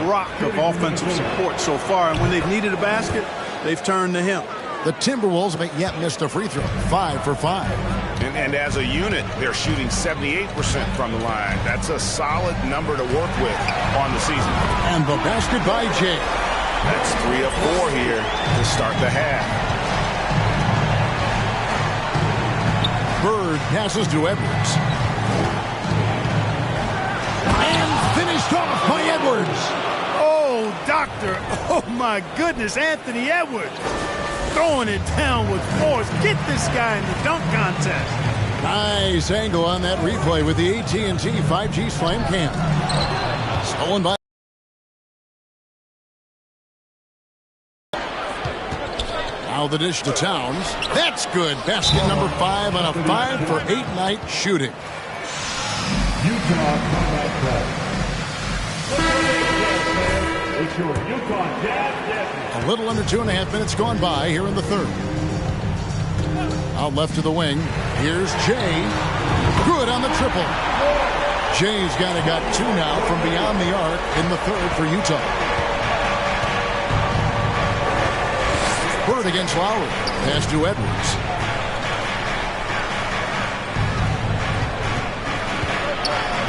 Rock of offensive support so far, and when they've needed a basket, they've turned to him. The Timberwolves haven't yet missed a free throw. 5 for 5. And as a unit, they're shooting 78% from the line. That's a solid number to work with on the season. And the basket by Jay. That's 3 of 4 here to start the half. Bird passes to Edwards. And finished off by Edwards. Oh, doctor. Oh, my goodness. Anthony Edwards throwing it down with force. Get this guy in the dunk contest. Nice angle on that replay with the AT&T 5G Slam Cam. Stolen by. Now the dish to Towns. That's good. Basket number 5 on a 5 for 8 night shooting. Utah combat play. It's your Utah Jazz. A little under 2.5 minutes gone by here in the third. Out left to the wing. Here's Jay. Good on the triple. Jay's got 2 now from beyond the arc in the third for Utah. Bird against Lowry. Pass to Edwards.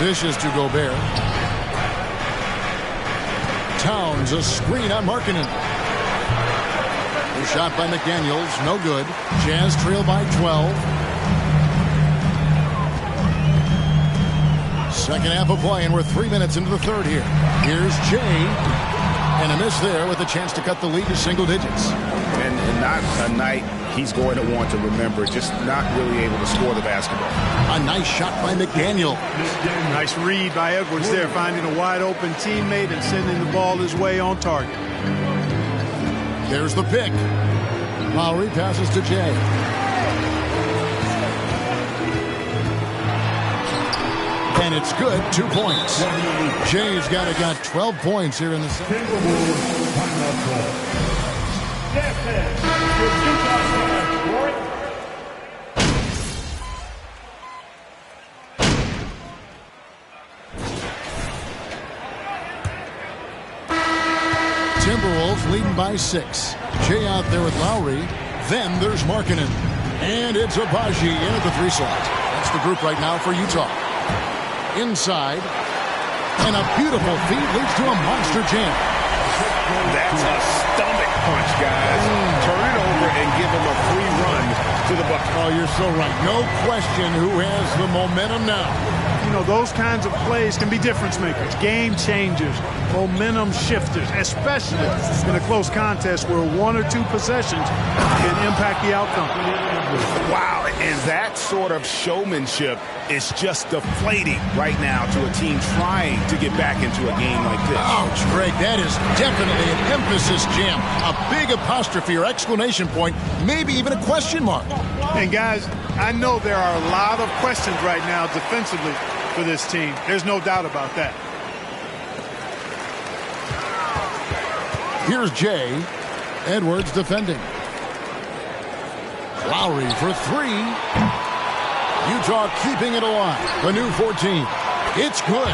Dishes to Gobert. Towns, a screen on Markkanen. The shot by McDaniels, no good. Jazz trail by 12. Second half of play, and we're 3 minutes into the third here. Here's Jay. And a miss there with a chance to cut the lead to single digits. And not a night he's going to want to remember, just not really able to score the basketball. A nice shot by McDaniel. Nice read by Edwards there, finding a wide open teammate and sending the ball his way on target. There's the pick. Lowry passes to Jay. And it's good, 2 points. Jay's got 12 points here in the second. Timberwolves leading by 6. Jay out there with Lowry. Then there's Markkanen. And it's Abaji in at the 3 slot. That's the group right now for Utah. Inside. And a beautiful feed leads to a monster jam. That's a stomach punch, guys. Turn it over and give him a free run to the bucket. Oh, you're so right. No question who has the momentum now. You know, those kinds of plays can be difference makers, game changers, momentum shifters, especially in a close contest where 1 or 2 possessions can impact the outcome. Wow, and that sort of showmanship is just deflating right now to a team trying to get back into a game like this. Ouch, Greg, that is definitely an emphasis jam. A big apostrophe or exclamation point, maybe even a question mark. And guys, I know there are a lot of questions right now defensively for this team. There's no doubt about that. Here's Jay. Edwards defending. Lowry for 3. Utah keeping it alive. The new 14. It's good.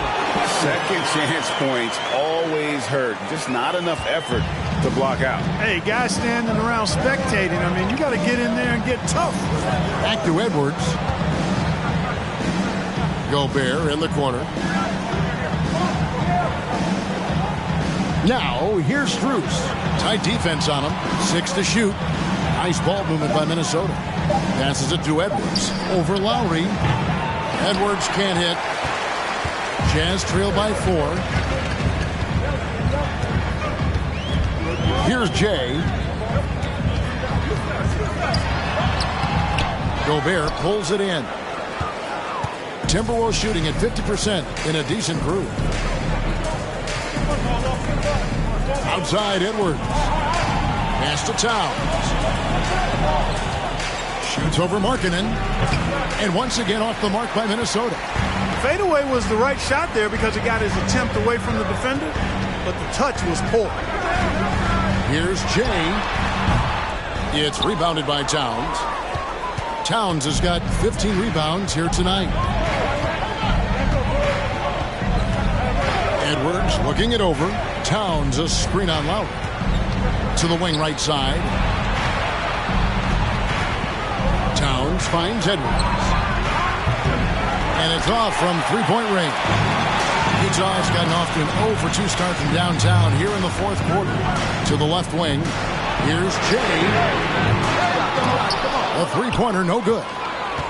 Second chance points always hurt. Just not enough effort to block out. Hey, guys standing around spectating. I mean, you got to get in there and get tough. Back to Edwards. Gobert in the corner. Now, here's Strus. Tight defense on him. 6 to shoot. Nice ball movement by Minnesota. Passes it to Edwards. Over Lowry. Edwards can't hit. Jazz trail by 4. Here's Jay. Gobert pulls it in. Timberwolves shooting at 50% in a decent groove. Outside Edwards. Pass to Towns. Shoots over Markkanen. And once again off the mark by Minnesota. Fadeaway was the right shot there because it got his attempt away from the defender, but the touch was poor. Here's Jay. It's rebounded by Towns. Towns has got 15 rebounds here tonight. Edwards looking it over. Towns a screen on Lowry. To the wing right side. Towns finds Edwards. And it's off from three-point range. Utah's gotten off to an 0 for 2 start from downtown here in the 4th quarter. To the left wing. Here's Jay. A three-pointer, no good.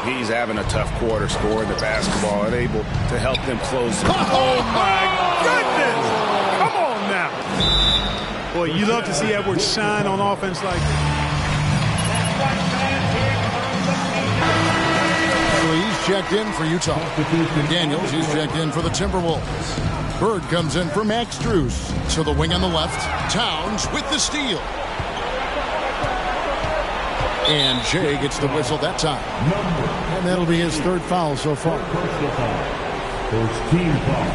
He's having a tough quarter scoring the basketball and able to help them close. Oh, my goodness! Come on now. Boy, you love to see Edwards shine on offense like that. He's checked in for Utah. And Daniels, he's checked in for the Timberwolves. Bird comes in for Max Strus. To the wing on the left. Towns with the steal. And Jay gets the whistle that time. And that'll be his 3rd foul so far. First team foul.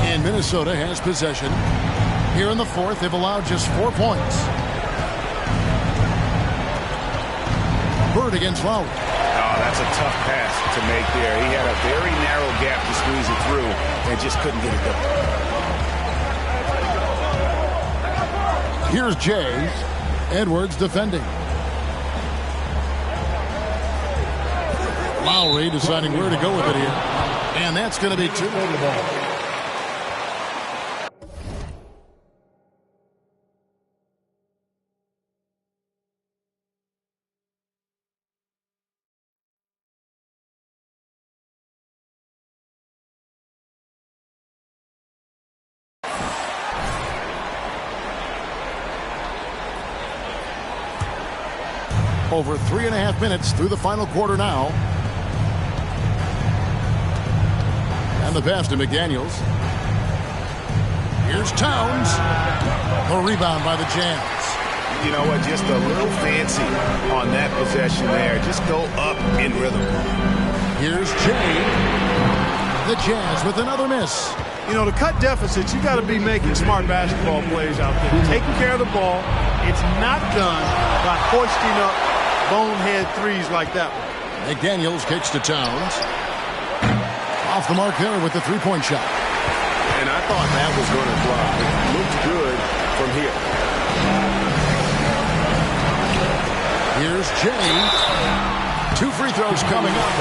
And Minnesota has possession. Here in the 4th, they've allowed just 4 points. Bird against Lowry. Oh, that's a tough pass to make there. He had a very narrow gap to squeeze it through and just couldn't get it done. Here's Jay. Edwards defending. Lowry deciding where to go with it here. And that's going to be 2. Over 3.5 minutes through the final quarter now. And the pass to McDaniels. Here's Towns. A rebound by the Jazz. you know what, just a little fancy on that possession there. Just go up in rhythm. Here's Jay. The Jazz with another miss. You know, to cut deficits, you got to be making smart basketball plays out there. Taking care of the ball. It's not done by hoisting up bonehead threes like that one. McDaniels kicks to Towns. Off the mark there with the three-point shot. And I thought that was going to fly. It looked good from here. Here's Jay. 2 free throws coming up.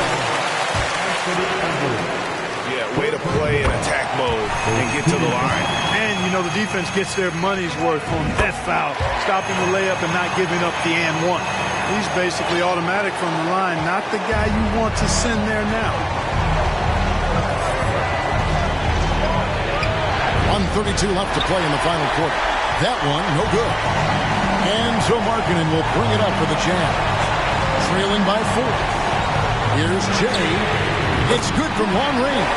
Yeah, way to play in attack mode and get to the line. And, you know, the defense gets their money's worth on that foul, stopping the layup and not giving up the and one. He's basically automatic from the line, not the guy you want to send there now. 1:32 left to play in the final quarter. That one, no good. And so Markkanen will bring it up for the Jazz. Trailing by 4. Here's Jay. It's good from long range.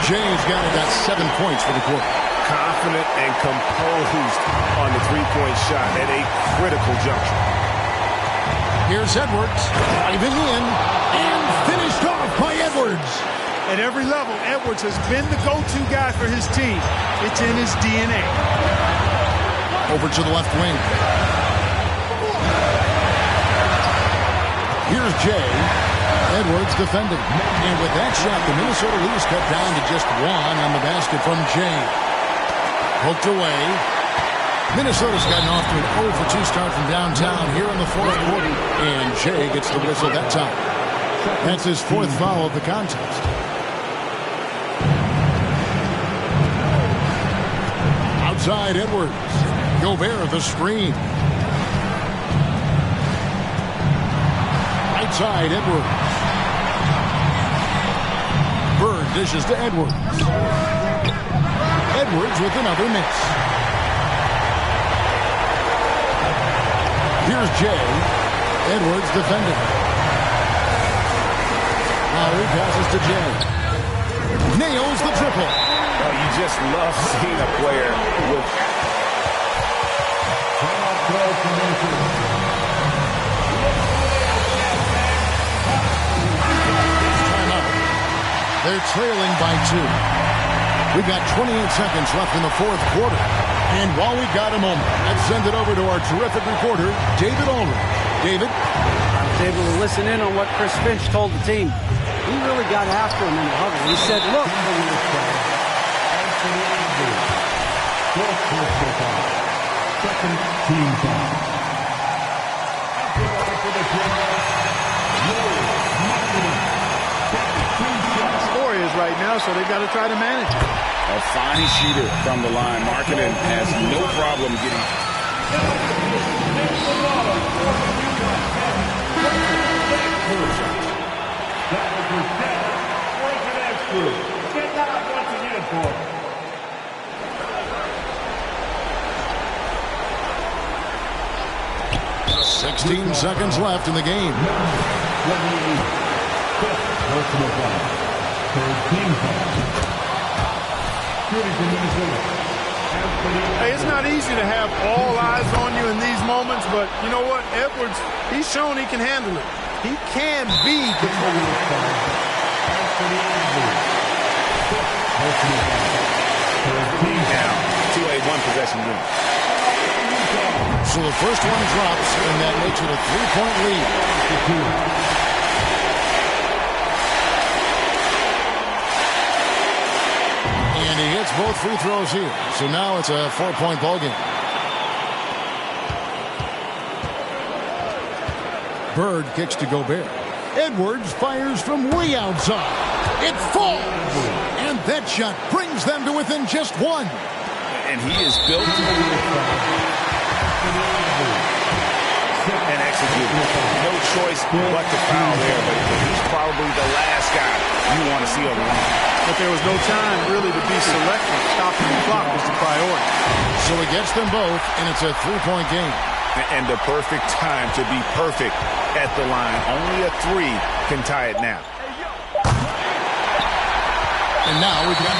Jay's got 7 points for the quarter. Confident and composed on the three-point shot at a critical juncture. Here's Edwards. Driving in and finished off by Edwards. At every level, Edwards has been the go-to guy for his team. It's in his DNA. Over to the left wing. Here's Jay. Edwards defending. And with that shot, the Minnesota Leafs cut down to just 1 on the basket from Jay. Poked away. Minnesota's gotten off to an 0-for-2 start from downtown here in the fourth quarter. And Jay gets the whistle that time. That's his 4th foul of the contest. Outside Edwards. Gobert the screen. Right side Edwards. Bird dishes to Edwards. Edwards with another miss. Here's Jay. Edwards defending. Lowry passes to Jay. Nails the triple. Oh, you just love seeing a player with... They're trailing by 2. We've got 28 seconds left in the fourth quarter. And while we've got a moment, let's send it over to our terrific reporter, David Ulrich. David? I was able to listen in on what Chris Finch told the team. He really got after him in the huddle. He said, look. Second team foul. Right now, so they've got to try to manage it. A fine shooter from the line. Markkanen has no problem getting. That was his get that once again for 16 seconds left in the game. Hey, it's not easy to have all eyes on you in these moments, but you know what? Edwards, he's shown he can handle it. He can be the down to a one-possession win. So the first one drops, and that makes it a 3-point lead. And he hits both free throws here. So now it's a 4-point ball game. Bird kicks to Gobert. Edwards fires from way outside. It falls. And that shot brings them to within just 1. And he is built and executed. No choice but to foul there, but he's probably the last guy you want to see on the line. But there was no time really to be selective. Stopping the clock was the priority. So he gets them both, and it's a 3-point game. And the perfect time to be perfect at the line. Only a 3 can tie it now. And now we got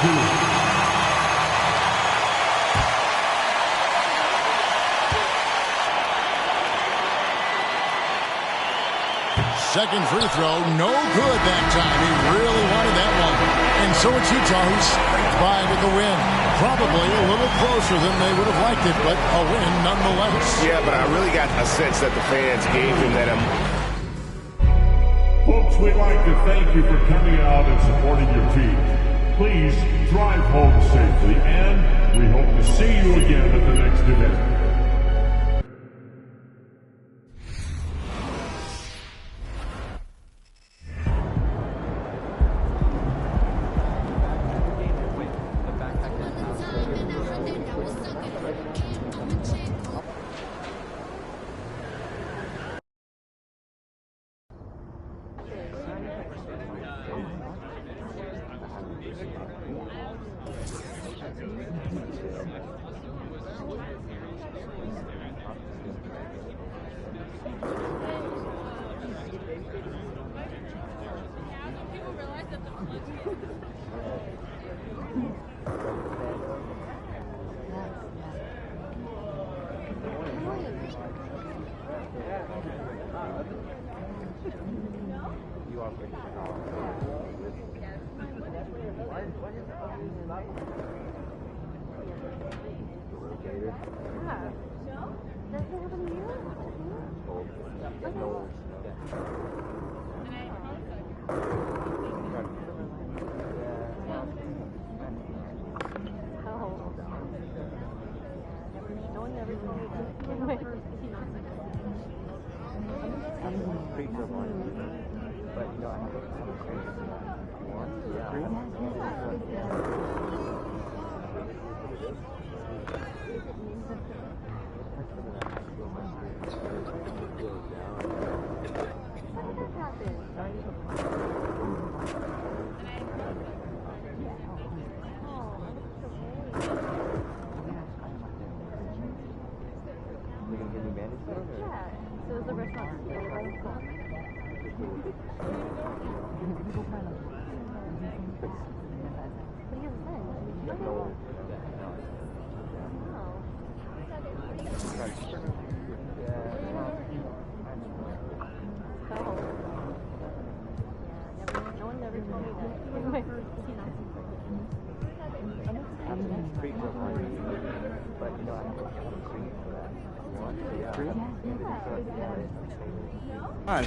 Second free throw, no good that time. He really wanted that one. And so it's Utah who scraped by with the win. Probably a little closer than they would have liked it, but a win nonetheless. Yeah, but I really got a sense that the fans gave him that. Folks, we'd like to thank you for coming out and supporting your team. Please drive home safely, and we hope to see you again at the next event. On.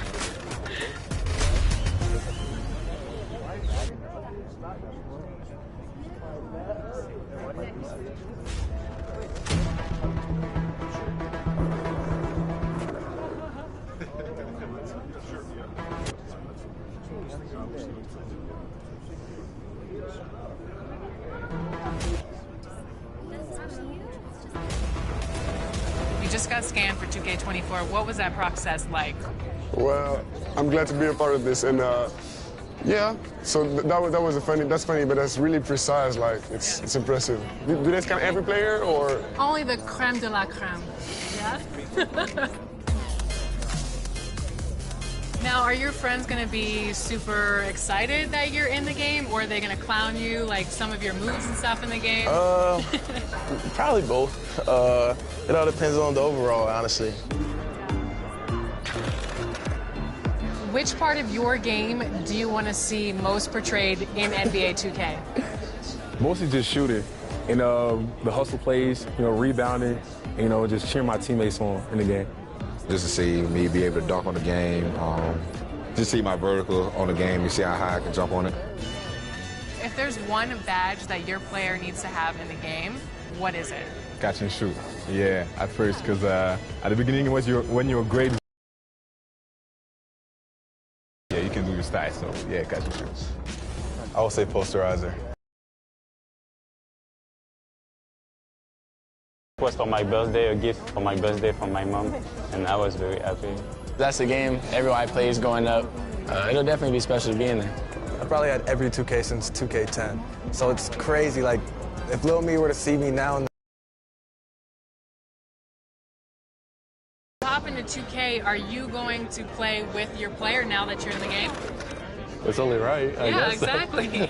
You just got scanned for 2K24. What was that process like? Well, I'm glad to be a part of this, and yeah. So that's funny, but that's really precise. Like it's impressive. Do they scan every player or? Only the creme de la creme. Yeah. Now, are your friends going to be super excited that you're in the game, or are they going to clown you, like some of your moves and stuff in the game? Probably both. It all depends on the overall, honestly. Which part of your game do you want to see most portrayed in NBA 2K? Mostly just shooting and the hustle plays, rebounding, just cheering my teammates on in the game. Just to see me be able to dunk on the game, just see my vertical on the game, you see how high I can jump on it. If there's one badge that your player needs to have in the game, what is it? Catch and shoot. Yeah, at first, because at the beginning when you're great, yeah, you can do your stats, so yeah, catch and shoot. I would say posterizer. It was for my birthday, a gift for my birthday from my mom, and I was very happy. That's a game everybody plays growing up. It'll definitely be special to be in there. I probably had every 2K since 2K10, so it's crazy. Like, if little me were to see me now. Hop into 2K, are you going to play with your player now that you're in the game? It's only right. I yeah, guess. Exactly.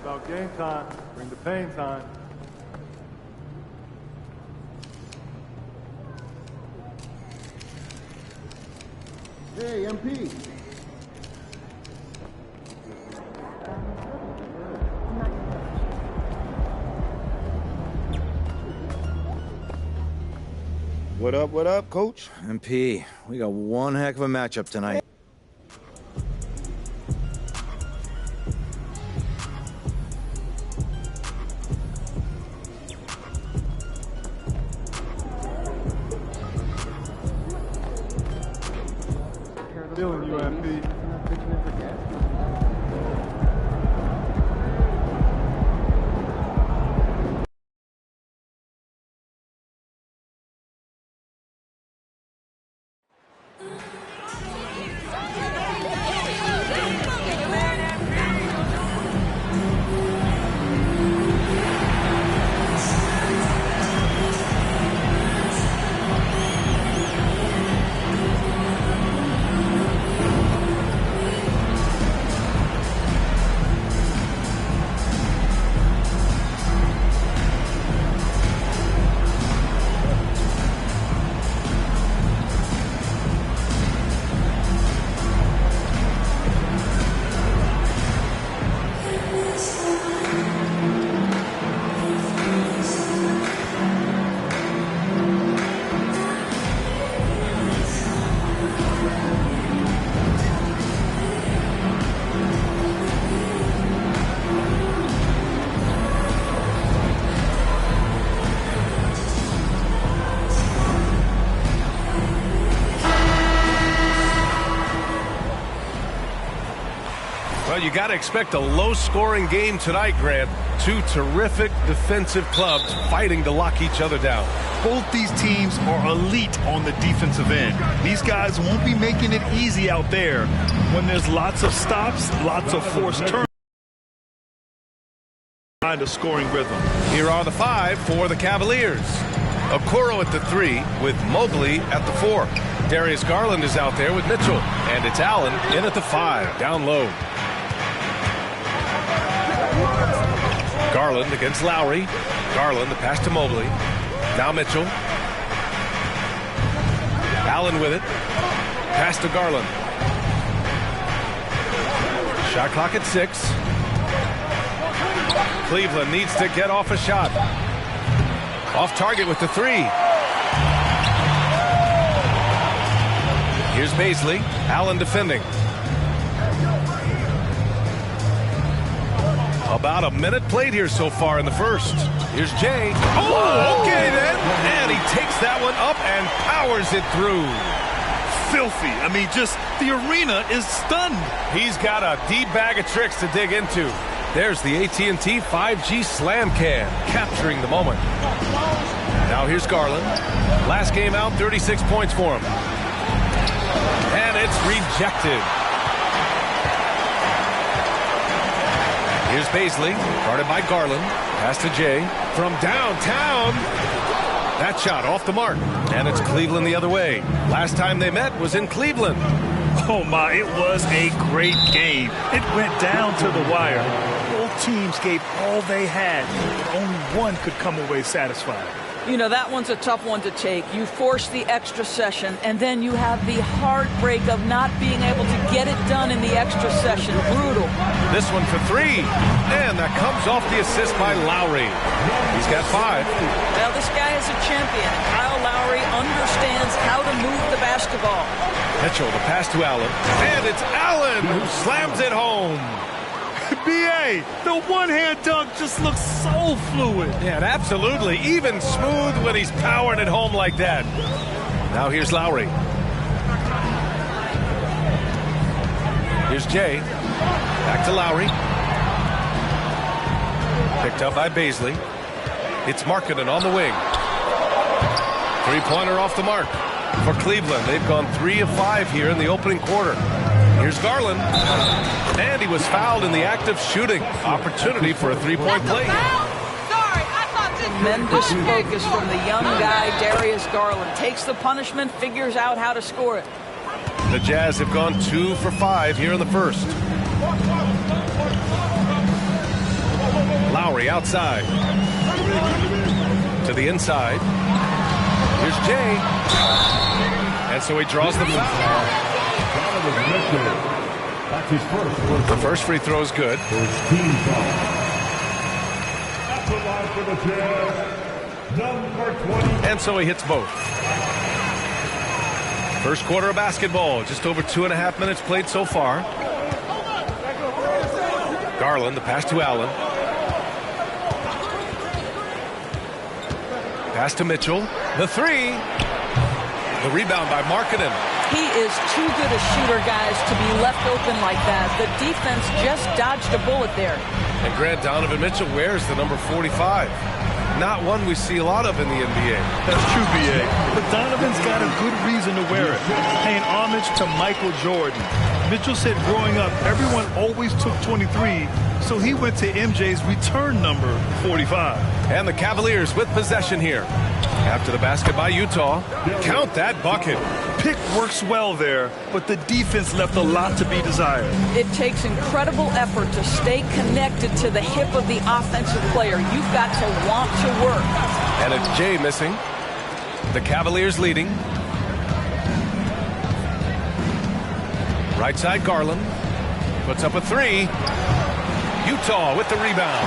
About game time. Bring the pain time. Hey, MP. What up, Coach? MP, we got one heck of a matchup tonight. Feeling you, MP. Well, you got to expect a low-scoring game tonight, Grant. Two terrific defensive clubs fighting to lock each other down. Both these teams are elite on the defensive end. These guys won't be making it easy out there when there's lots of stops, lots of forced turns. Find a scoring rhythm. Here are the five for the Cavaliers. Okoro at the 3 with Mobley at the 4. Darius Garland is out there with Mitchell. And it's Allen in at the 5, down low. Garland against Lowry. Garland, the pass to Mobley. Now Mitchell. Allen with it. Pass to Garland. Shot clock at 6. Cleveland needs to get off a shot. Off target with the 3. Here's Baisley. Allen defending. About a minute played here so far in the first. Here's Jay. Oh, okay then. And he takes that one up and powers it through. Filthy. I mean, just the arena is stunned. He's got a deep bag of tricks to dig into. There's the AT&T 5G Slam Can, capturing the moment. Now here's Garland. Last game out, 36 points for him. And it's rejected. Here's Baisley, guarded by Garland. Pass to Jay from downtown. That shot off the mark. And it's Cleveland the other way. Last time they met was in Cleveland. Oh my, it was a great game. It went down to the wire. Both teams gave all they had. Only one could come away satisfied. You know, that one's a tough one to take. You force the extra session, and then you have the heartbreak of not being able to get it done in the extra session. Brutal. This one for 3. And that comes off the assist by Lowry. He's got 5. Well, this guy is a champion. Kyle Lowry understands how to move the basketball. Mitchell, the pass to Allen. And it's Allen who slams it home. B.A., the one-hand dunk just looks so fluid. Yeah, absolutely. Even smooth when he's powering it home like that. Now here's Lowry. Here's Jay. Back to Lowry. Picked up by Baisley. It's Markkanen on the wing. Three-pointer off the mark. For Cleveland, they've gone 3 of 5 here in the opening quarter. Here's Garland. And he was fouled in the act of shooting. Opportunity for a 3-point play. Tremendous focus from the young guy, Darius Garland. Takes the punishment, figures out how to score it. The Jazz have gone 2 for 5 here in the first. Lowry outside. To the inside. Here's Jay. And so he draws the foul. That's his first. The first free throw is good. And so he hits both. First quarter of basketball. Just over 2.5 minutes played so far. Garland, the pass to Allen. Pass to Mitchell. The three. The rebound by Markkanen. He is too good a shooter, guys, to be left open like that. The defense just dodged a bullet there. And Grant, Donovan Mitchell wears the number 45. Not one we see a lot of in the NBA. That's true, B.A. But Donovan's got a good reason to wear it, paying homage to Michael Jordan. Mitchell said growing up, everyone always took 23, so he went to MJ's return number 45. And the Cavaliers with possession here. After the basket by Utah. Count that bucket. Pick works well there, but the defense left a lot to be desired. It takes incredible effort to stay connected to the hip of the offensive player. You've got to want to work. And it's Jay missing. The Cavaliers leading. Right side Garland. Puts up a three. Utah with the rebound.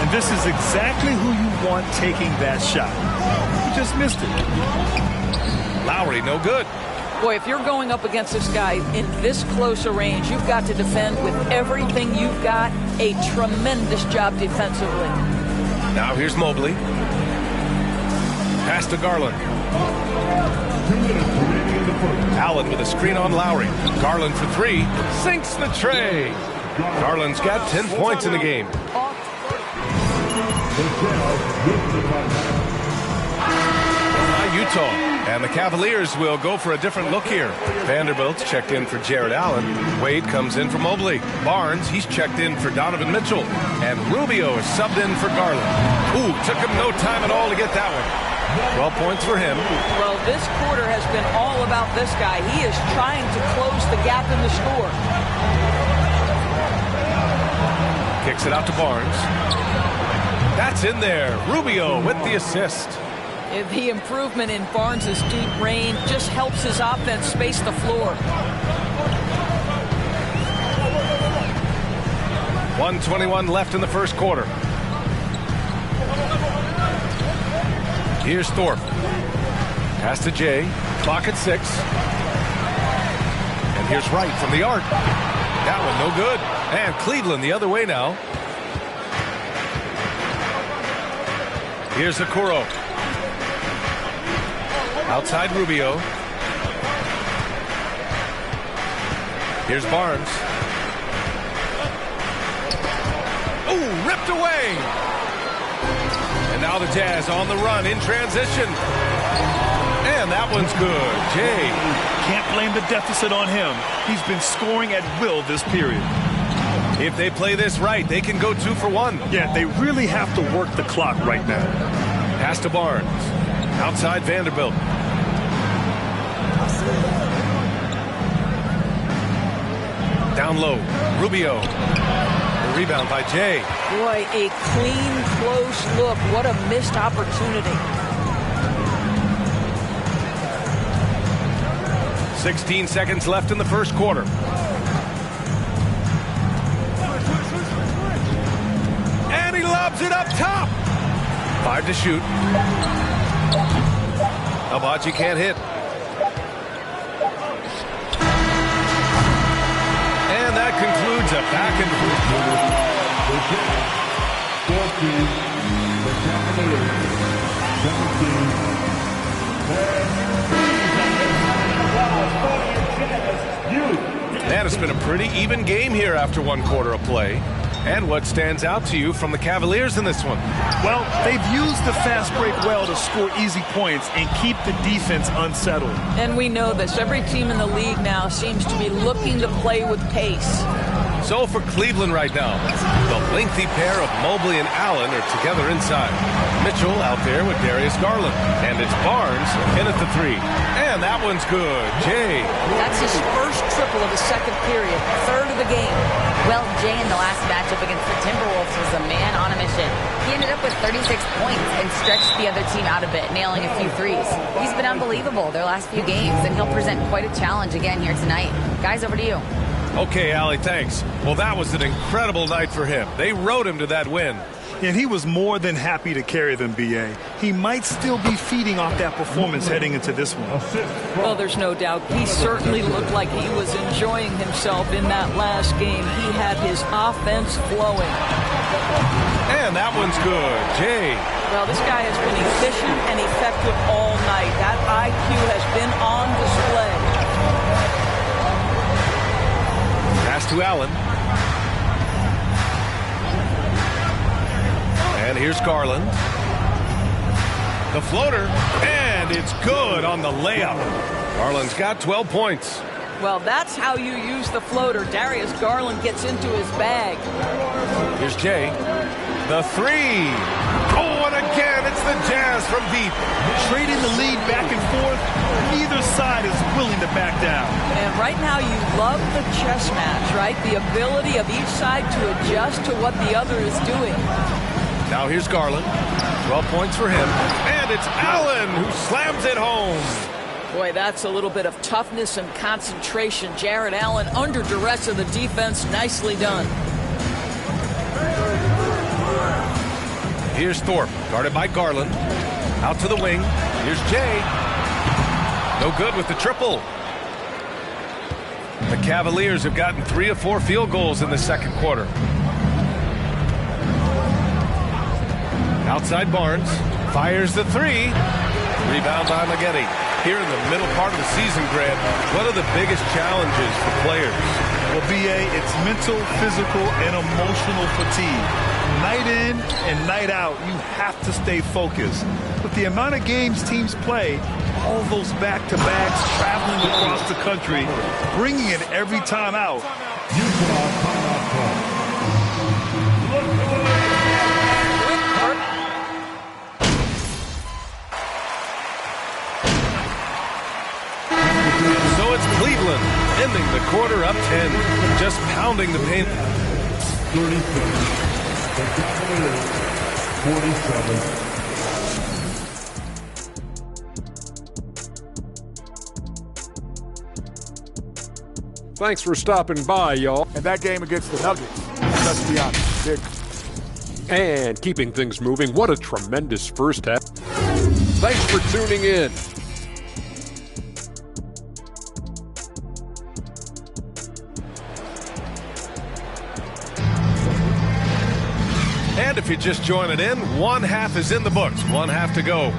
And this is exactly who you want taking that shot. He just missed it. Lowry, no good. Boy, if you're going up against this guy in this close a range, you've got to defend with everything you've got. A tremendous job defensively. Now here's Mobley. Pass to Garland. Allen with a screen on Lowry. Garland for three. Sinks the tray. Garland's got 10 points in the game. Utah. And the Cavaliers will go for a different look here. Vanderbilt's checked in for Jared Allen. Wade comes in for Mobley. Barnes, he's checked in for Donovan Mitchell. And Rubio is subbed in for Garland. Ooh, took him no time at all to get that one. 12 points for him. Well, this quarter has been all about this guy. He is trying to close the gap in the score. Kicks it out to Barnes. That's in there. Rubio with the assist. The improvement in Barnes' deep range just helps his offense space the floor. 1:21 left in the first quarter. Here's Thorpe. Pass to Jay. Clock at 6. And here's Wright from the arc. That one no good. And Cleveland the other way now. Here's Okoro. Outside Rubio. Here's Barnes. Ooh, ripped away. And now the Jazz on the run in transition. And that one's good. Jay. Can't blame the deficit on him. He's been scoring at will this period. If they play this right, they can go 2 for 1. Yeah, they really have to work the clock right now. Pass to Barnes. Outside Vanderbilt. Down low. Rubio. The rebound by Jay. Boy, a clean, close look. What a missed opportunity. 16 seconds left in the first quarter. And he lobs it up top. 5 to shoot. Abaji can't hit. And that concludes a back and Man, it's been a pretty even game here after 1 quarter of play. And what stands out to you from the Cavaliers in this one? Well, they've used the fast break well to score easy points and keep the defense unsettled. And we know this. Every team in the league now seems to be looking to play with pace. So for Cleveland right now, the lengthy pair of Mobley and Allen are together inside. Mitchell out there with Darius Garland. And it's Barnes in at the 3. And that one's good. Jay. That's his first triple of the second period. Third of the game. Well, Jay, in the last matchup against the Timberwolves was a man on a mission. He ended up with 36 points and stretched the other team out a bit, nailing a few threes. He's been unbelievable their last few games, and he'll present quite a challenge again here tonight. Guys, over to you. Okay, Allie, thanks. Well, that was an incredible night for him. They rode him to that win. And he was more than happy to carry them, B.A. He might still be feeding off that performance heading into this one. Well, there's no doubt. He certainly looked like he was enjoying himself in that last game. He had his offense flowing. And that one's good. Jay. Well, this guy has been efficient and effective all night. That IQ has been on display. Pass to Allen. And here's Garland. The floater, and it's good on the layup. Garland's got 12 points. Well, that's how you use the floater. Darius Garland gets into his bag. Here's Jay. The three. Oh, and again, it's the Jazz from deep. Trading the lead back and forth, neither side is willing to back down. And right now you love the chess match, right? The ability of each side to adjust to what the other is doing. Now here's Garland. 12 points for him. And it's Allen who slams it home. Boy, that's a little bit of toughness and concentration. Jarrett Allen under duress of the defense. Nicely done. Here's Thorpe, guarded by Garland. Out to the wing. Here's Jay. No good with the triple. The Cavaliers have gotten 3 of 4 field goals in the second quarter. Outside Barnes. Fires the three. Rebound by Maggette. Here in the middle part of the season, Grant, what are the biggest challenges for players? Well, B.A., it's mental, physical, and emotional fatigue. Night in and night out, you have to stay focused. With the amount of games teams play, all those back-to-backs, traveling across the country, bringing it every time out. So it's Cleveland ending the quarter up 10, just pounding the paint. 36. The Cavaliers, 47. Thanks for stopping by, y'all. And that game against the Nuggets, let's be honest, and keeping things moving, what a tremendous first half. Thanks for tuning in. And if you're just joining in, one half is in the books, one half to go.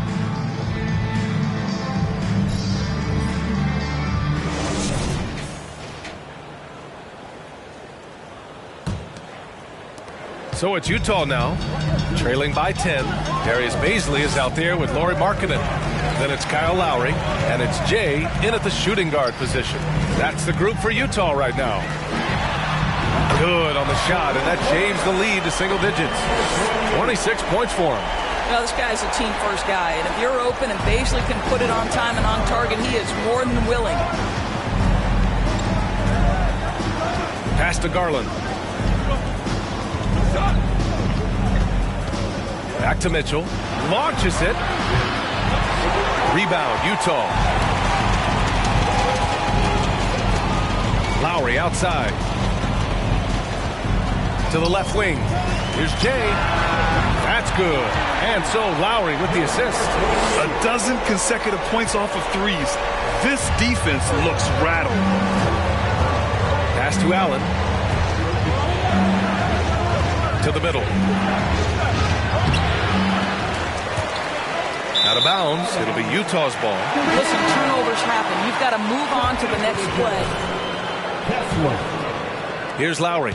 So it's Utah now, trailing by 10. Darius Bazley is out there with Lauri Markkanen. Then it's Kyle Lowry, and it's Jay in at the shooting guard position. That's the group for Utah right now. Good on the shot, and that shaves the lead to single digits. 26 points for him. Well, this guy's a team-first guy, and if you're open and Bazley can put it on time and on target, he is more than willing. Pass to Garland. Back to Mitchell. Launches it. Rebound, Utah. Lowry outside. To the left wing. Here's Jay. That's good. And so Lowry with the assist. A dozen consecutive points off of threes. This defense looks rattled. Pass to Allen. To the middle. Out of bounds. It'll be Utah's ball. Listen, turnovers happen. You've got to move on to the next play. Here's Lowry.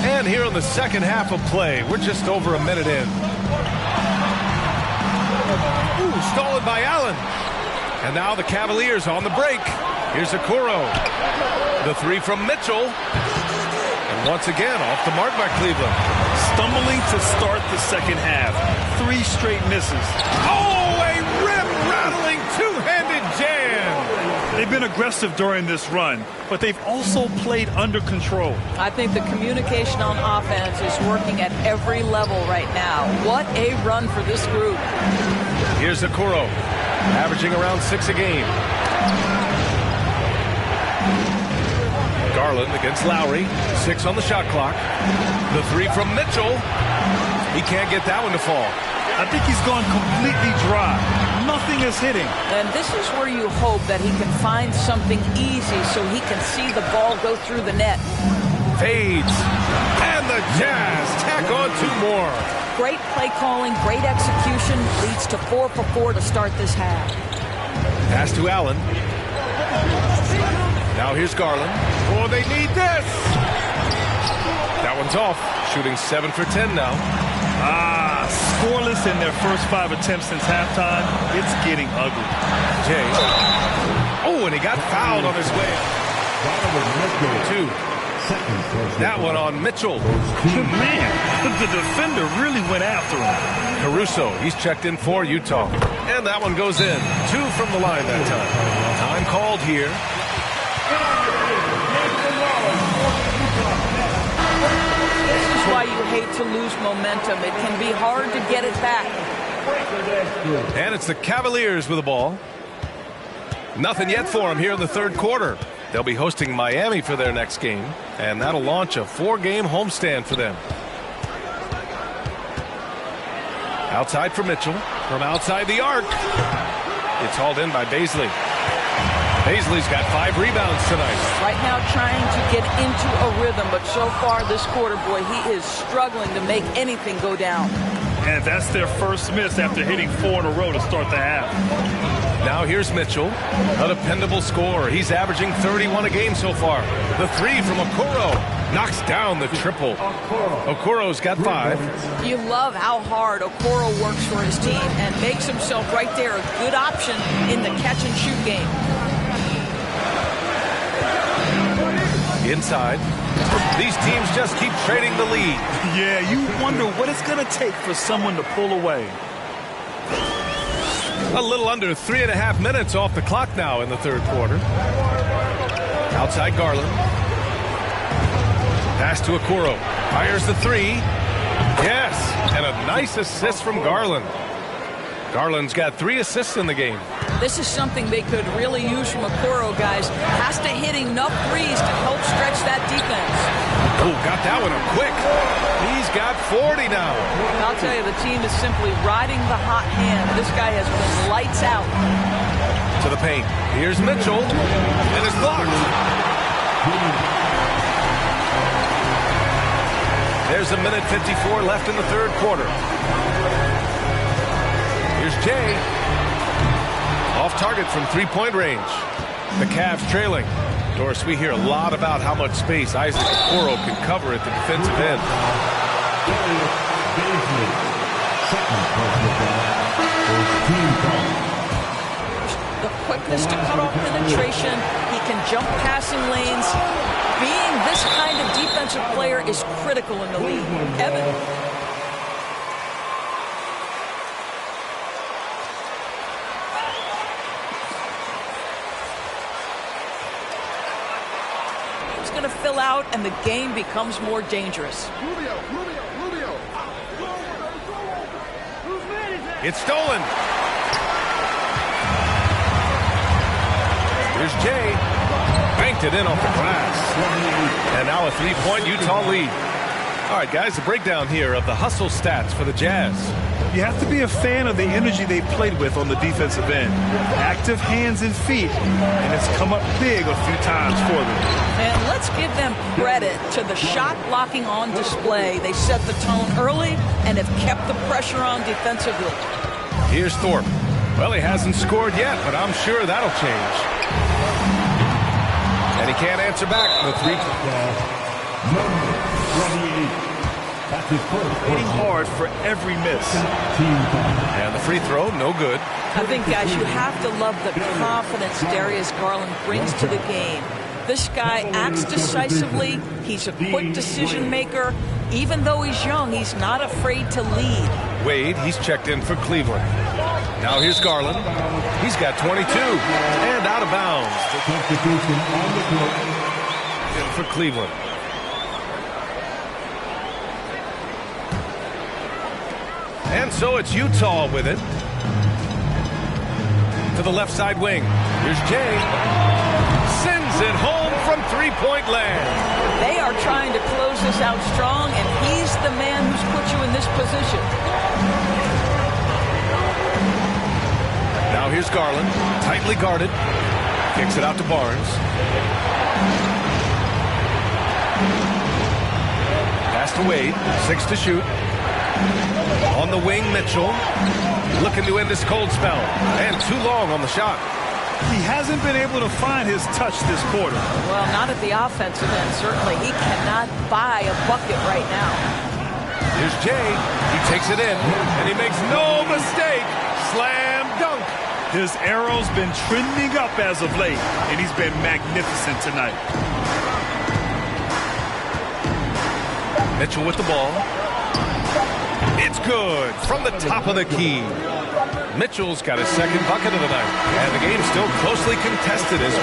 And here in the second half of play, we're just over a minute in. Ooh, stolen by Allen. And now the Cavaliers on the break. Here's Okoro. The three from Mitchell. And once again, off the mark by Cleveland. Stumbling to start the second half. 3 straight misses. Oh, a rim-rattling two-handed jam. They've been aggressive during this run, but they've also played under control. I think the communication on offense is working at every level right now. What a run for this group. Here's Okoro, averaging around 6 a game. Garland against Lowry, 6 on the shot clock. The 3 from Mitchell. He can't get that one to fall. I think he's gone completely dry. Nothing is hitting. And this is where you hope that he can find something easy so he can see the ball go through the net. Fades. And the Jazz tack on 2 more. Great play calling, great execution, leads to 4 for 4 to start this half. Pass to Allen. Now here's Garland. Oh, they need this. That one's off. Shooting 7 for 10 now. Scoreless in their first 5 attempts since halftime. It's getting ugly. Jay. Oh, and he got fouled on his way. 2. That one on Mitchell. Man, the defender really went after him. Caruso, he's checked in for Utah. And that one goes in. 2 from the line that time. Time called here. This is why you hate to lose momentum. It can be hard to get it back. And it's the Cavaliers with the ball. Nothing yet for them here in the third quarter. They'll be hosting Miami for their next game, and that'll launch a 4-game homestand for them. Outside for Mitchell, from outside the arc. It's hauled in by Baisley. Baisley's got 5 rebounds tonight. Right now trying to get into a rhythm, but so far this quarter, boy, he is struggling to make anything go down. And that's their first miss after hitting 4 in a row to start the half. Now here's Mitchell, a dependable scorer. He's averaging 31 a game so far. The 3 from Okoro knocks down the triple. Okoro's got 5. You love how hard Okoro works for his team and makes himself right there a good option in the catch-and-shoot game. Inside. These teams just keep trading the lead. Yeah, you wonder what it's going to take for someone to pull away. A little under 3.5 minutes off the clock now in the third quarter. Outside Garland. Pass to Okoro. Fires the 3. Yes, and a nice assist from Garland. Garland's got 3 assists in the game. This is something they could really use from Okoro, guys. Has to hit enough threes to help stretch that defense. Oh, got that one up quick. He's got 40 now. I'll tell you, the team is simply riding the hot hand. This guy has been lights out. To the paint. Here's Mitchell. And it's blocked. There's a minute 54 left in the third quarter. Here's Jay. Off target from 3-point range. The Cavs trailing. Doris, we hear a lot about how much space Isaac Okoro can cover at the defensive end. The quickness to cut off penetration. He can jump passing lanes. Being this kind of defensive player is critical in the league. Evan. Going to fill out and the game becomes more dangerous. It's stolen. Here's Jay. Banked it in off the glass. And now a 3-point Utah lead. All right, guys, the breakdown here of the hustle stats for the Jazz. You have to be a fan of the energy they've played with on the defensive end. Active hands and feet, and it's come up big a few times for them. And let's give them credit to the shot blocking on display. They set the tone early and have kept the pressure on defensively. Here's Thorpe. Well, he hasn't scored yet, but I'm sure that'll change. And he can't answer back. The 3. Hitting hard for every miss. And the free throw, no good. I think, guys, you have to love the confidence Darius Garland brings to the game. This guy acts decisively. He's a quick decision maker. Even though he's young, he's not afraid to lead. Wade, he's checked in for Cleveland. Now here's Garland. He's got 22 and out of bounds. Substitution on the court. In for Cleveland. And so it's Utah with it. To the left side wing. Here's Jay. Sends it home from three-point land. They are trying to close this out strong, and he's the man who's put you in this position. Now here's Garland, tightly guarded. Kicks it out to Barnes. Pass to Wade, 6 to shoot. On the wing, Mitchell. Looking to end this cold spell. And too long on the shot. He hasn't been able to find his touch this quarter. Well, not at the offensive end, certainly. He cannot buy a bucket right now. Here's Jay. He takes it in, and he makes no mistake. Slam dunk. His arrow's been trending up as of late, and he's been magnificent tonight. Mitchell with the ball. It's good from the top of the key. Mitchell's got his second bucket of the night, and the game's still closely contested as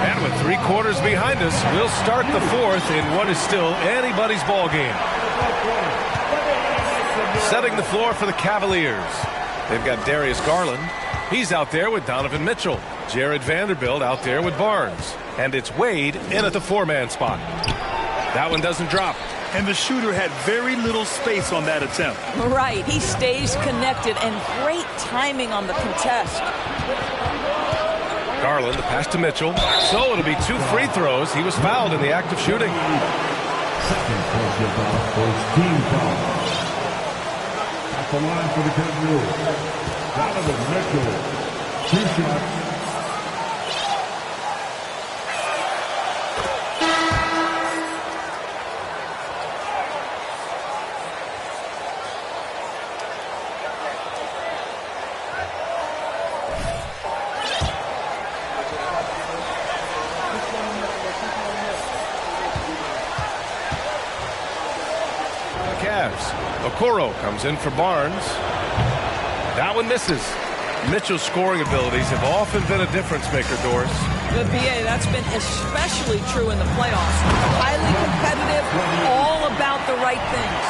and with 3 quarters behind us, we'll start the 4th in what is still anybody's ball game. Setting the floor for the Cavaliers. They've got Darius Garland. He's out there with Donovan Mitchell. Jared Vanderbilt out there with Barnes. And it's Wade in at the 4-man spot. That one doesn't drop. And the shooter had very little space on that attempt. Right. He stays connected, and great timing on the contest. Garland, the pass to Mitchell. So it'll be 2 free throws. He was fouled in the act of shooting. Second personal foul for team foul. At the line for the Cavaliers. Donovan Mitchell. 2 shots. Okoro comes in for Barnes. That one misses. Mitchell's scoring abilities have often been a difference maker, Doris. The PA, that's been especially true in the playoffs. Highly competitive, all about the right things.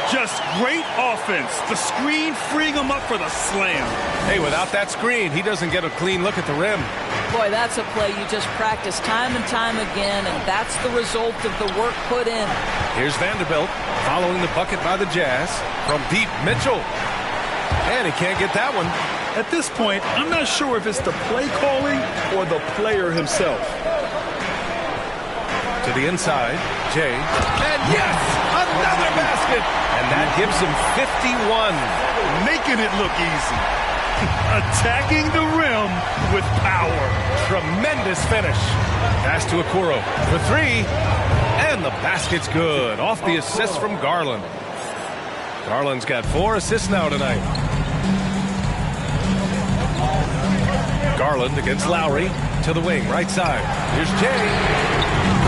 Just great offense. The screen freeing him up for the slam. Hey, without that screen, he doesn't get a clean look at the rim. Boy, that's a play you just practice time and time again, and that's the result of the work put in. Here's Vanderbilt following the bucket by the Jazz from deep. Mitchell. And he can't get that one. At this point, I'm not sure if it's the play calling or the player himself. To the inside, Jay. And yes, another basket. And that gives him 51. Making it look easy. Attacking the rim with power. Tremendous finish. Pass to Okoro for 3. And the basket's good. Off the assist from Garland. Garland's got 4 assists now tonight. Garland against Lowry to the wing, right side. Here's Jay.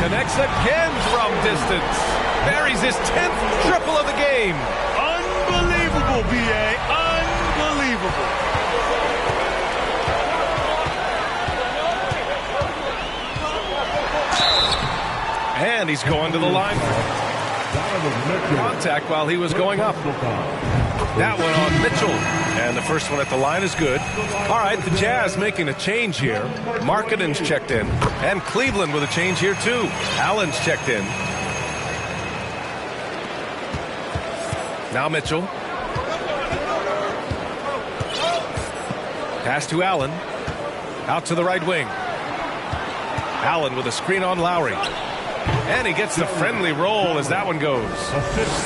Connects again from distance. Buries his 10th triple of the game. Unbelievable, B.A. Unbelievable. And he's going to the line for contact while he was going up. That one on Mitchell. And the first one at the line is good. All right, the Jazz making a change here. Markkanen's checked in. And Cleveland with a change here, too. Allen's checked in. Now Mitchell. Pass to Allen. Out to the right wing. Allen with a screen on Lowry. And he gets the friendly roll as that one goes.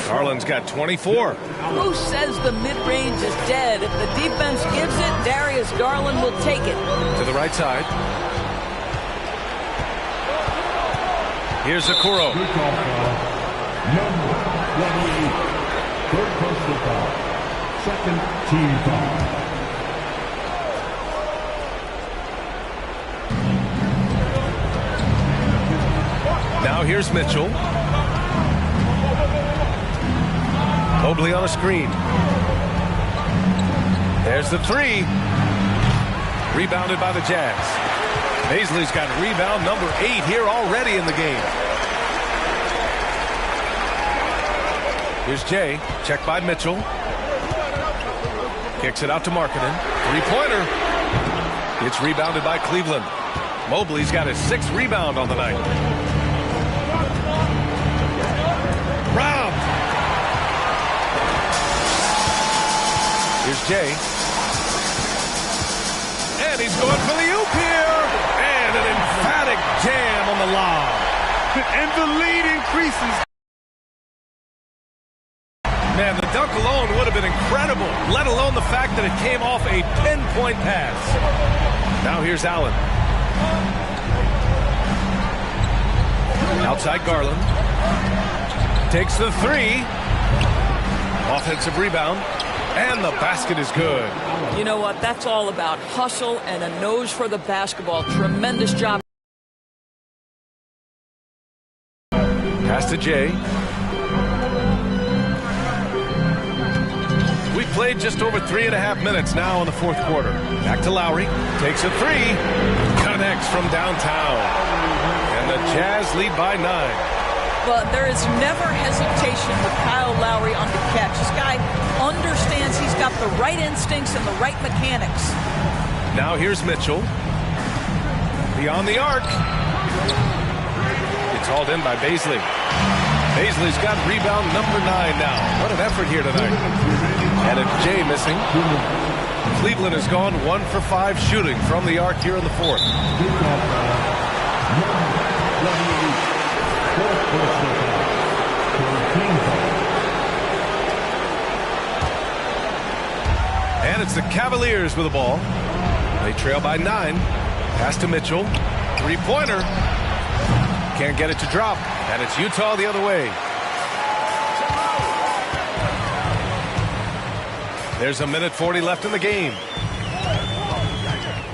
Garland's got 24. Who says the mid-range is dead? If the defense gives it, Darius Garland will take it. To the right side. Here's Okoro. Number 28. Third personal foul. Second team foul. here's Mitchell. Mobley on a screen. There's the three. Rebounded by the Jazz. Baisley's got rebound number 8 here already in the game. Here's Jay. Checked by Mitchell. Kicks it out to Markkanen. Three-pointer. It's rebounded by Cleveland. Mobley's got his 6th rebound on the night. Robbed. Here's Jay. And he's going for the oop here. And an emphatic jam on the lob. And the lead increases. Man, the dunk alone would have been incredible, let alone the fact that it came off a pinpoint pass. Now here's Allen. Outside Garland. Takes the three. Offensive rebound. And the basket is good. You know what? That's all about hustle and a nose for the basketball. Tremendous job. Pass to Jay. We've played just over 3.5 minutes now in the 4th quarter. Back to Lowry. Takes a three. Connects from downtown. And the Jazz lead by 9. But there is never hesitation with Kyle Lowry on the catch. This guy understands he's got the right instincts and the right mechanics. Now here's Mitchell. Beyond the arc. It's hauled in by Baisley. Baisley's got rebound number 9 now. What an effort here tonight. And a Jay missing. Cleveland has gone 1 for 5 shooting from the arc here in the 4th. And it's the Cavaliers with the ball. They trail by 9. Pass to Mitchell. Three-pointer. Can't get it to drop. And it's Utah the other way. There's 1:40 left in the game.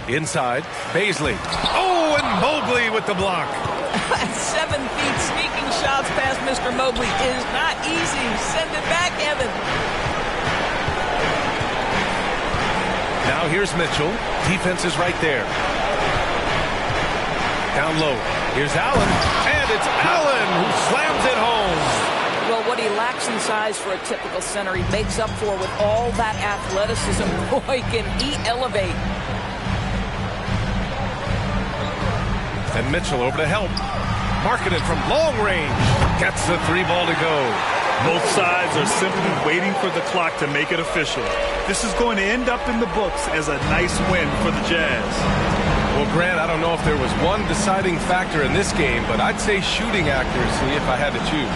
Inside, Baisley. Oh, and Mobley with the block. 7 feet sneaking shots past Mr. Mobley is not easy. Send it back, Evan. Now here's Mitchell. Defense is right there. Down low. Here's Allen. And it's Allen who slams it home. Well, what he lacks in size for a typical center, he makes up for with all that athleticism. Boy, can he elevate. And Mitchell over to help. Markkanen from long range. Gets the 3 ball to go. Both sides are simply waiting for the clock to make it official. This is going to end up in the books as a nice win for the Jazz. Well, Grant, I don't know if there was one deciding factor in this game, but I'd say shooting accuracy if I had to choose.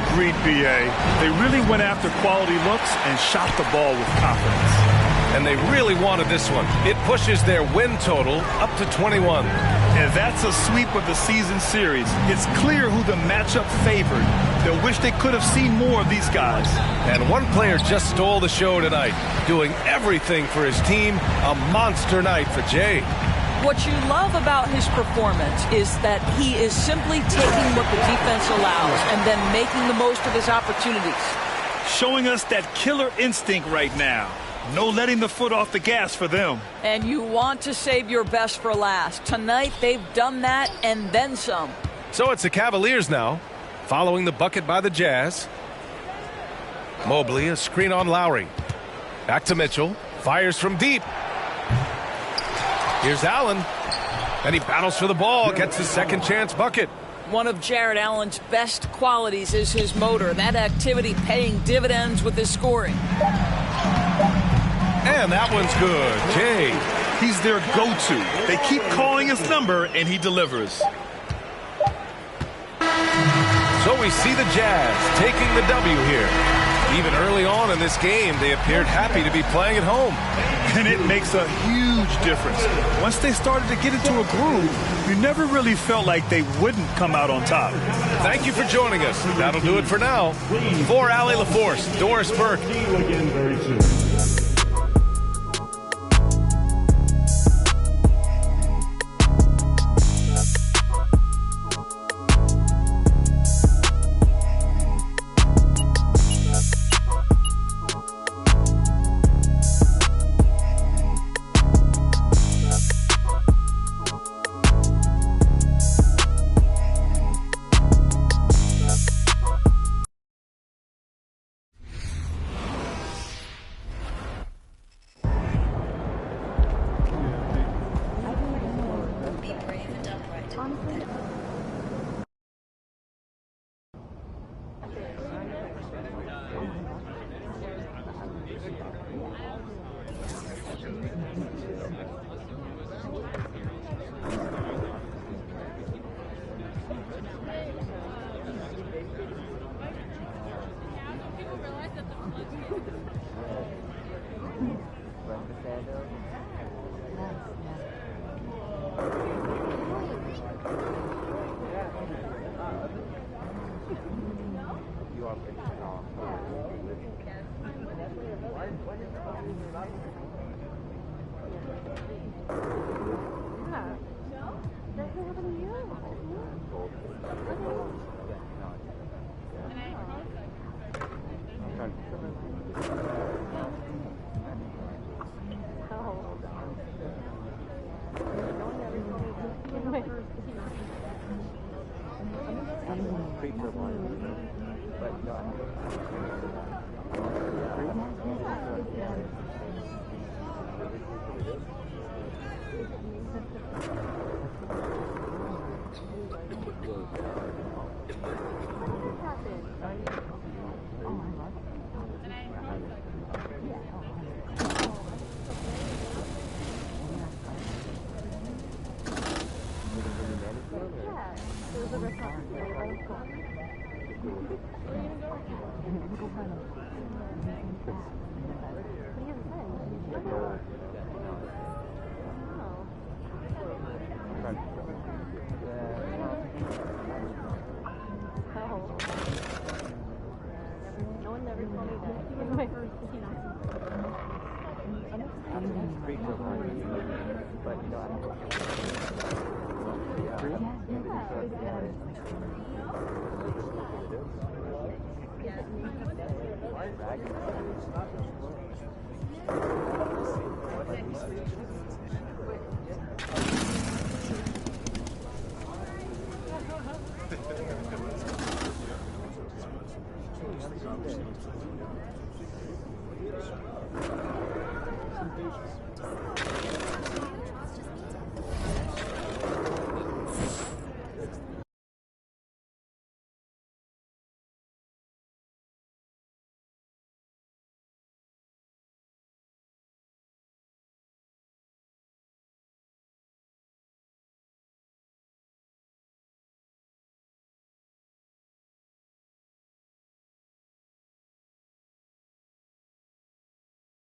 Agreed, B.A. They really went after quality looks and shot the ball with confidence. And they really wanted this one. It pushes their win total up to 21. And that's a sweep of the season series. It's clear who the matchup favored. They'll wish they could have seen more of these guys. And one player just stole the show tonight, doing everything for his team. A monster night for Jay. What you love about his performance is that he is simply taking what the defense allows and then making the most of his opportunities. Showing us that killer instinct right now. No letting the foot off the gas for them. And you want to save your best for last. Tonight, they've done that and then some. So it's the Cavaliers now, following the bucket by the Jazz. Mobley, a screen on Lowry. Back to Mitchell. Fires from deep. Here's Allen. And he battles for the ball. Gets his second chance bucket. One of Jared Allen's best qualities is his motor. That activity paying dividends with his scoring. And that one's good. Jay. He's their go-to. They keep calling his number, and he delivers. So we see the Jazz taking the W here. Even early on in this game, they appeared happy to be playing at home. And it makes a huge difference. Once they started to get into a groove, you never really felt like they wouldn't come out on top. Thank you for joining us. That'll do it for now. For Allie LaForce, Doris Burke.